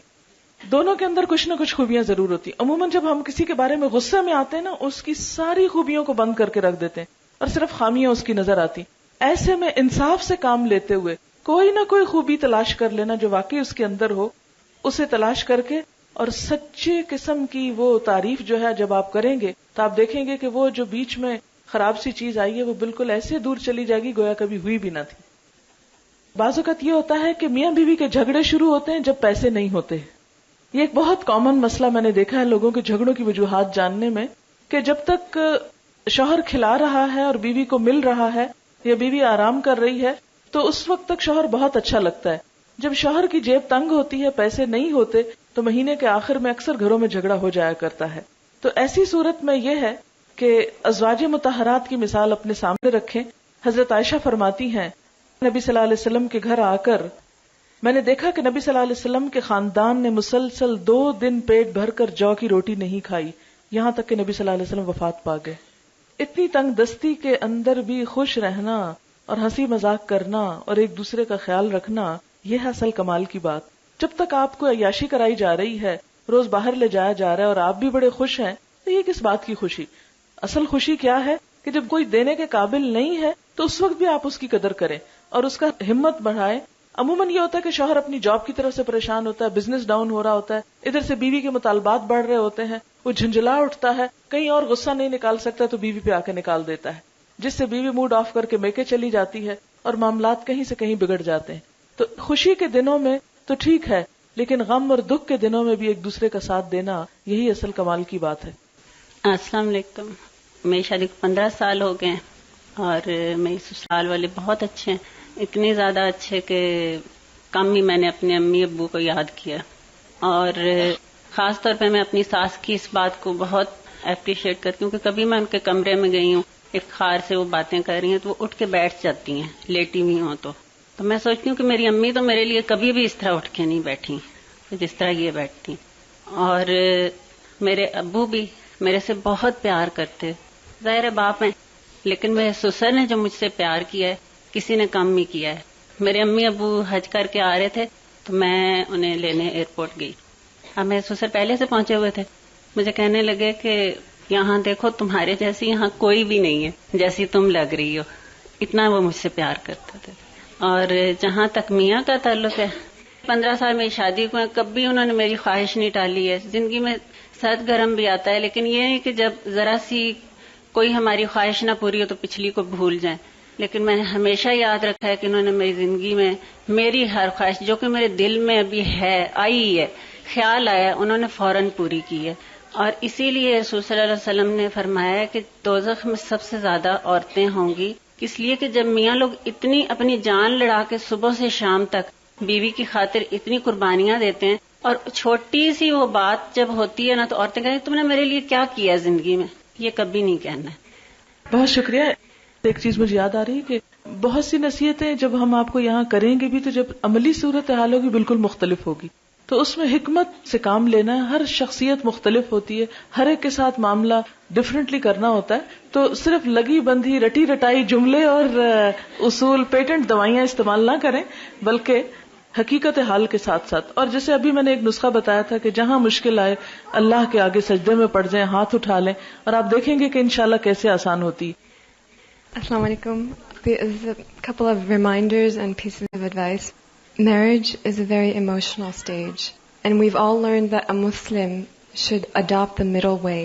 دونوں کے اندر کچھ نہ کچھ خوبیاں ضرور ہوتی ہیں. عموماً جب ہم کسی کے بارے میں غصے میں آتے ہیں نا، اس کی ساری خوبیوں کو بند کر کے رکھ دیتے ہیں اور صرف خامیاں اس کی نظر آتی. ایسے میں انصاف سے کام لیتے ہوئے کوئی نہ کوئی خوبی تلاش کر لینا جو واقعی اس کے اندر ہو، اسے تلاش کر کے اور سچے قسم کی وہ تعریف جو ہے جب آپ کریں گے تو آپ دیکھیں گے کہ وہ جو بیچ میں خراب سی چیز آئی ہے وہ بالکل ایسے دور چلی جائے گی گویا کبھی ہوئی بھی نہ تھی. بعض اوقات یہ ہوتا ہے کہ میاں بیوی کے جھگڑے شروع ہوتے ہیں جب پیسے نہیں ہوتے. یہ ایک بہت کامن مسئلہ میں نے دیکھا ہے لوگوں کے جھگڑوں کی وجوہات جاننے میں، کہ جب تک شوہر کھلا رہا ہے اور بیوی کو مل رہا ہے یا بیوی آرام کر رہی ہے تو اس وقت تک شوہر بہت اچھا لگتا ہے. جب شوہر کی جیب تنگ ہوتی ہے، پیسے نہیں ہوتے، تو مہینے کے آخر میں اکثر گھروں میں جھگڑا ہو جایا کرتا ہے. تو ایسی صورت میں یہ ہے کہ ازواج مطہرات کی مثال اپنے سامنے رکھیں. حضرت عائشہ فرماتی ہیں نبی صلی اللہ علیہ وسلم کے گھر آ کر میں نے دیکھا کہ نبی صلی اللہ علیہ وسلم کے خاندان نے مسلسل 2 دن پیٹ بھر کر جو کی روٹی نہیں کھائی، یہاں تک کہ نبی صلی اللہ علیہ وسلم وفات پا گئے. اتنی تنگ دستی کے اندر بھی خوش رہنا اور ہنسی مذاق کرنا اور ایک دوسرے کا خیال رکھنا، یہ ہے اصل کمال کی بات. جب تک آپ کو عیاشی کرائی جا رہی ہے، روز باہر لے جایا جا رہا ہے اور آپ بھی بڑے خوش ہیں، تو یہ کس بات کی خوشی؟ اصل خوشی کیا ہے کہ جب کوئی دینے کے قابل نہیں ہے تو اس وقت بھی آپ اس کی قدر کریں اور اس کا ہمت بڑھائیں. عموماً یہ ہوتا ہے کہ شوہر اپنی جاب کی طرف سے پریشان ہوتا ہے، بزنس ڈاؤن ہو رہا ہوتا ہے، ادھر سے بیوی کے مطالبات بڑھ رہے ہوتے ہیں، وہ جھنجھلا اٹھتا ہے، کہیں اور غصہ نہیں نکال سکتا تو بیوی پہ آ کے نکال دیتا ہے، جس سے بیوی موڈ آف کر کے میکے چلی جاتی ہے اور معاملات کہیں سے کہیں بگڑ جاتے ہیں. تو خوشی کے دنوں میں تو ٹھیک ہے، لیکن غم اور دکھ کے دنوں میں بھی ایک دوسرے کا ساتھ دینا، یہی اصل کمال کی بات ہے. السلام علیکم. میری شادی کو 15 سال ہو گئے اور میری سسرال والے بہت اچھے ہیں، اتنے زیادہ اچھے کہ کم ہی میں نے اپنے امی ابو کو یاد کیا. اور خاص طور پہ میں اپنی ساس کی اس بات کو بہت اپریشیٹ کرتی ہوں کہ کبھی میں ان کے کمرے میں گئی ہوں، ایک خار سے وہ باتیں کر رہی ہیں تو وہ اٹھ کے بیٹھ جاتی ہیں لیٹی ہوئی ہوں تو میں سوچتی ہوں کہ میری امی تو میرے لیے کبھی بھی اس طرح اٹھ کے نہیں بیٹھی جس طرح یہ بیٹھتی. اور میرے ابو بھی میرے سے بہت پیار کرتے، ظاہر باپ ہیں، لیکن میرے سسر نے جو مجھ سے پیار کیا ہے کسی نے کم ہی کیا ہے. میرے امی ابو حج کر کے آ رہے تھے تو میں انہیں لینے ایئرپورٹ گئی. اب میرے سسر پہلے سے پہنچے ہوئے تھے، مجھے کہنے لگے کہ یہاں دیکھو تمہارے جیسی یہاں کوئی بھی نہیں ہے جیسی تم لگ رہی ہو. اتنا وہ مجھ سے پیار کرتے تھے. اور جہاں تک میاں کا تعلق ہے، 15 سال میری شادی کو کبھی انہوں نے میری خواہش نہیں ٹالی ہے. زندگی میں سرد گرم بھی آتا ہے، لیکن یہ ہے کہ جب ذرا سی کوئی ہماری خواہش نہ پوری ہو تو پچھلی کو بھول جائیں. لیکن میں نے ہمیشہ یاد رکھا ہے کہ انہوں نے میری زندگی میں میری ہر خواہش جو کہ میرے دل میں ابھی ہے، آئی ہے، خیال آیا، انہوں نے فوراً پوری کی ہے. اور اسی لیے رسول صلی اللہ علیہ وسلم نے فرمایا کہ دوزخ میں سب سے زیادہ عورتیں ہوں گی، اس لیے کہ جب میاں لوگ اتنی اپنی جان لڑا کے صبح سے شام تک بیوی کی خاطر اتنی قربانیاں دیتے ہیں، اور چھوٹی سی وہ بات جب ہوتی ہے نا تو عورتیں کہتی ہیں تم نے میرے لیے کیا کیا زندگی میں، یہ کبھی نہیں کہنا ہے. بہت شکریہ. ایک چیز مجھے یاد آ رہی ہے کہ بہت سی نصیحتیں جب ہم آپ کو یہاں کریں گے بھی تو جب عملی صورتحال ہوگی بالکل مختلف ہوگی، تو اس میں حکمت سے کام لینا ہے. ہر شخصیت مختلف ہوتی ہے، ہر ایک کے ساتھ معاملہ ڈفرینٹلی کرنا ہوتا ہے. تو صرف لگی بندھی رٹی رٹائی جملے اور اصول پیٹنٹ دوائیاں استعمال نہ کریں، بلکہ حقیقت حال کے ساتھ ساتھ. اور جیسے ابھی میں نے ایک نسخہ بتایا تھا کہ جہاں مشکل آئے اللہ کے آگے سجدے میں پڑ جائیں، ہاتھ اٹھا لیں، اور آپ دیکھیں گے کہ انشاءاللہ کیسے آسان ہوتی. Assalamu alaikum. There's a couple of reminders and pieces of advice. Marriage is a very emotional stage, and we've all learned that a Muslim should adopt the middle way,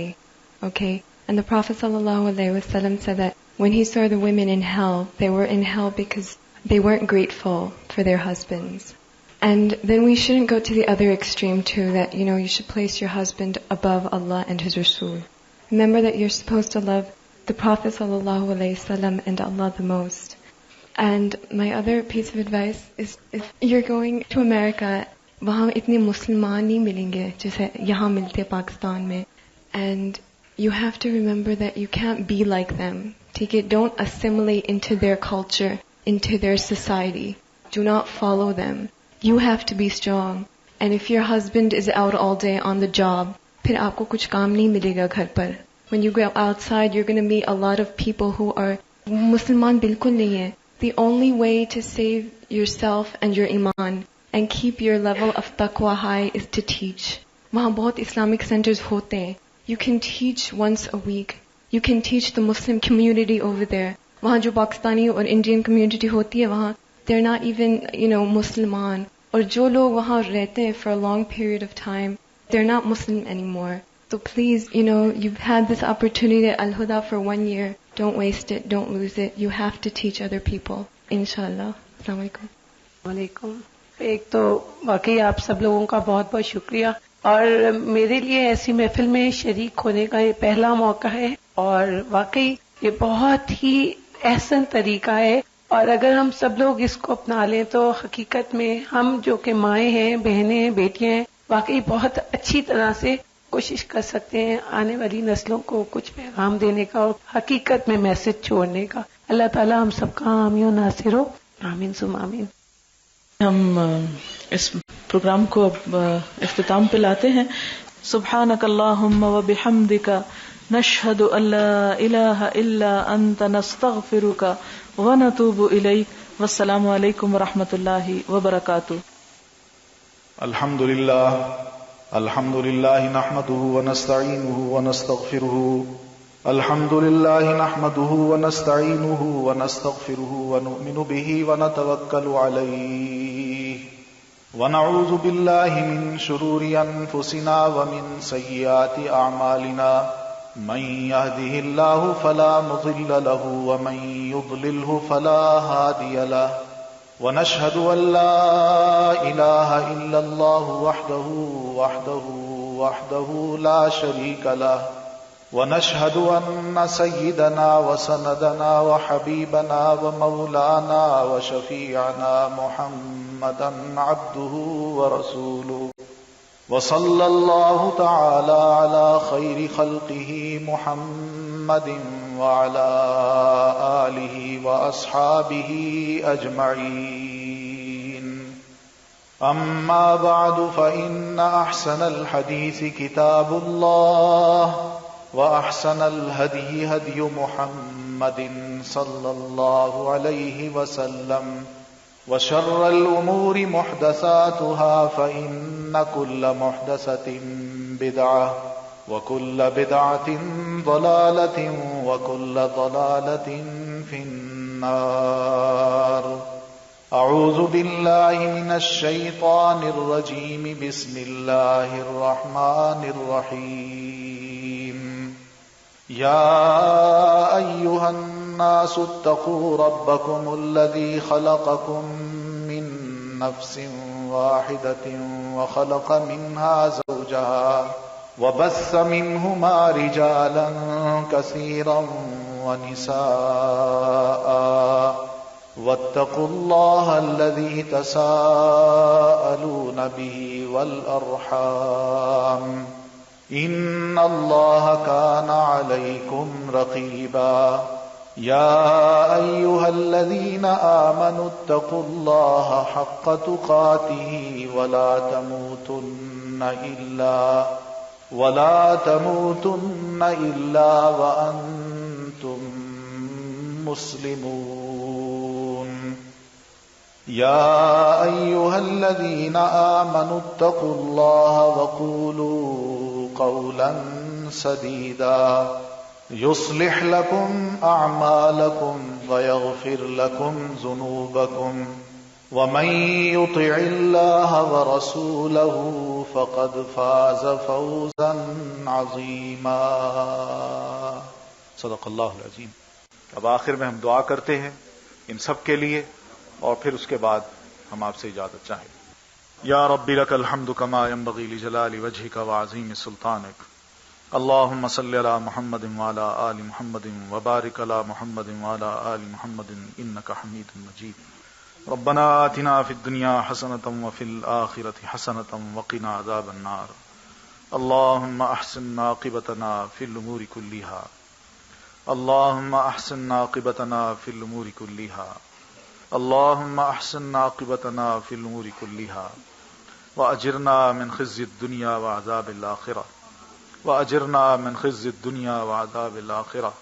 okay? And the Prophet ﷺ said that when he saw the women in hell, they were in hell because they weren't grateful for their husbands. And then we shouldn't go to the other extreme too, that, you should place your husband above Allah and His Rasul. Remember that you're supposed to love the Prophet ﷺ and Allah the most. And my other piece of advice is, if you're going to America, وہاں اتنے مسلمان نہیں ملیں گے جیسے یہاں ملتے پاکستان میں. And you have to remember that you can't be like them. ٹھیک ہے, don't assimilate into their culture, into their society. Do not follow them. You have to be strong. And if your husband is out all day on the job, پھر آپ کو کچھ کام نہیں ملے گا گھر پر. When you go outside, you're going to meet a lot of people who are Musliman bilkul nahi hai. The only way to save yourself and your iman and keep your level of taqwa high is to teach. Wahan bahut Islamic centers hote hain. You can teach once a week. You can teach the Muslim community over there. Wahan jo Pakistani aur Indian community hoti hai, wahan they're not even, Musliman. Aur jo log wahan rehte hain for a long period of time, they're not Muslim anymore. So please, you've had this opportunity at Al-Huda for 1 year. Don't waste it. Don't lose it. You have to teach other people. Inshallah. Assalamu alaikum. وعلیکم. ایک تو واقعی آپ سب لوگوں کا بہت بہت شکریہ، اور میرے لیے ایسی محفل میں شریک ہونے کا یہ پہلا موقع ہے، اور واقعی یہ بہت ہی احسن طریقہ ہے. اور اگر ہم سب لوگ اس کو اپنا لیں تو حقیقت میں ہم جو کہ مائیں ہیں، بہنیں ہیں، بیٹیاں ہیں، واقعی بہت اچھی طرح سے کوشش کر سکتے ہیں آنے والی نسلوں کو کچھ پیغام دینے کا اور حقیقت میں میسج چھوڑنے کا. اللہ تعالیٰ ہم سب کا حامی و ناصر ہو. آمین ثم آمین. ہم اس پروگرام کو اب اختتام پہ لاتے ہیں. سبحانک اللہم و بحمدک نشہد ان لا الہ الا انت نستغفرک و نتوب الیک. والسلام علیکم و رحمۃ اللہ وبرکاتہ. الحمد لله نحمده ونستعينه ونستغفره. الحمد لله نحمده ونستعينه ونستغفره ونؤمن به ونتوكل عليه ونعوذ بالله من شرور أنفسنا ومن سيئات أعمالنا. من يهده الله فلا مضل له ومن يضلله فلا هادي له. ونشهد أن لا إله إلا الله وحده لا شريك له. ونشهد أن سيدنا وسندنا وحبيبنا ومولانا وشفيعنا محمدا عبده ورسوله. وصلى الله تعالى على خير خلقه محمد وعلى آله وأصحابه أجمعين. أما بعد فإن أحسن الحديث كتاب الله وأحسن الهدي هدي محمد صلى الله عليه وسلم وشر الأمور محدثاتها فإن كل محدثة بدعة وكل بدعة ضلالة وكل ضلالة في النار. أعوذ بالله من الشيطان الرجيم بسم الله الرحمن الرحيم يا أيها الناس اتقوا ربكم الذي خلقكم من نفس واحدة وخلق منها زوجها وبث منهما رجالا كثيرا ونساء واتقوا الله الذي تساءلون به والأرحام إن الله كان عليكم رقيبا يا أيها الذين آمنوا اتقوا الله حق تقاته ولا تموتن إلا وأنتم مسلمون يا أيها الذين آمنوا اتقوا الله وقولوا قولا سديدا يصلح لكم أعمالكم ويغفر لكم ذنوبكم ومن يطع الله ورسوله فقد فاز فوزا عظيما صدق اللہ العظیم. اب آخر میں ہم دعا کرتے ہیں ان سب کے لیے اور پھر اس کے بعد ہم آپ سے اجازت چاہیں. یا رب لک الحمد کما ينبغي لجلال وجهك وعظیم سلطانك. اللهم صل على محمد وعلى آل محمد وبارك على محمد وعلى آل محمد إنك حميد مجيد. ربنا آتنا في الدنيا حسنة وفي الآخرة حسنة وقنا عذاب النار. اللهم أحسن عاقبتنا في الأمور كلها. اللهم أحسن عاقبتنا في الأمور كلها. اللهم أحسن عاقبتنا في الأمور كلها وأجرنا من خزي الدنيا وعذاب الآخرة. وأجرنا من خزي الدنيا وعذاب الآخرة.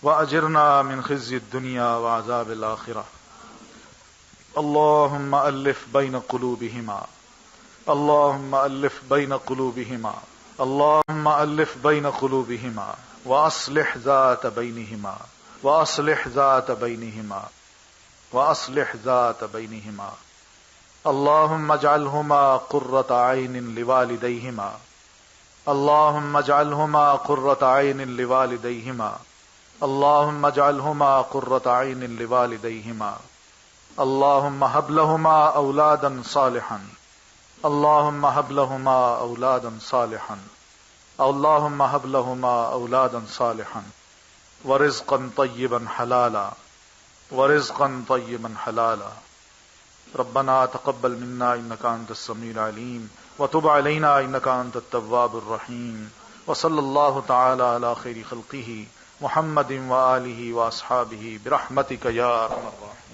وأجرنا من خزي الدنيا وعذاب الآخرة. اللهم ألف بين قلوبهما. اللهم ألف بين قلوبهما. اللهم ألف بين قلوبهما وأصلح ذات بينهما. وأصلح ذات بينهما. وأصلح ذات بينهما. اللهم اجعلهما قرة عين لوالديهما. اللهم اجعلهما قرة عين لوالديهما. اللهم اجعلهما قرة عين لوالديهما. اللهم هب لهما أولادا صالحا. اللهم هب لهما أولادا صالحا. اللهم هب لهما أولادا صالحا ورزقا طيبا حلالا. ورزقا طيبا حلالا. ربنا تقبل منا إنك أنت السميع العليم وتب علينا إنك أنت التواب الرحيم. وصلى الله تعالى على خير خلقه محمد وآله وأصحابه برحمتك يا أرحم الراحمين.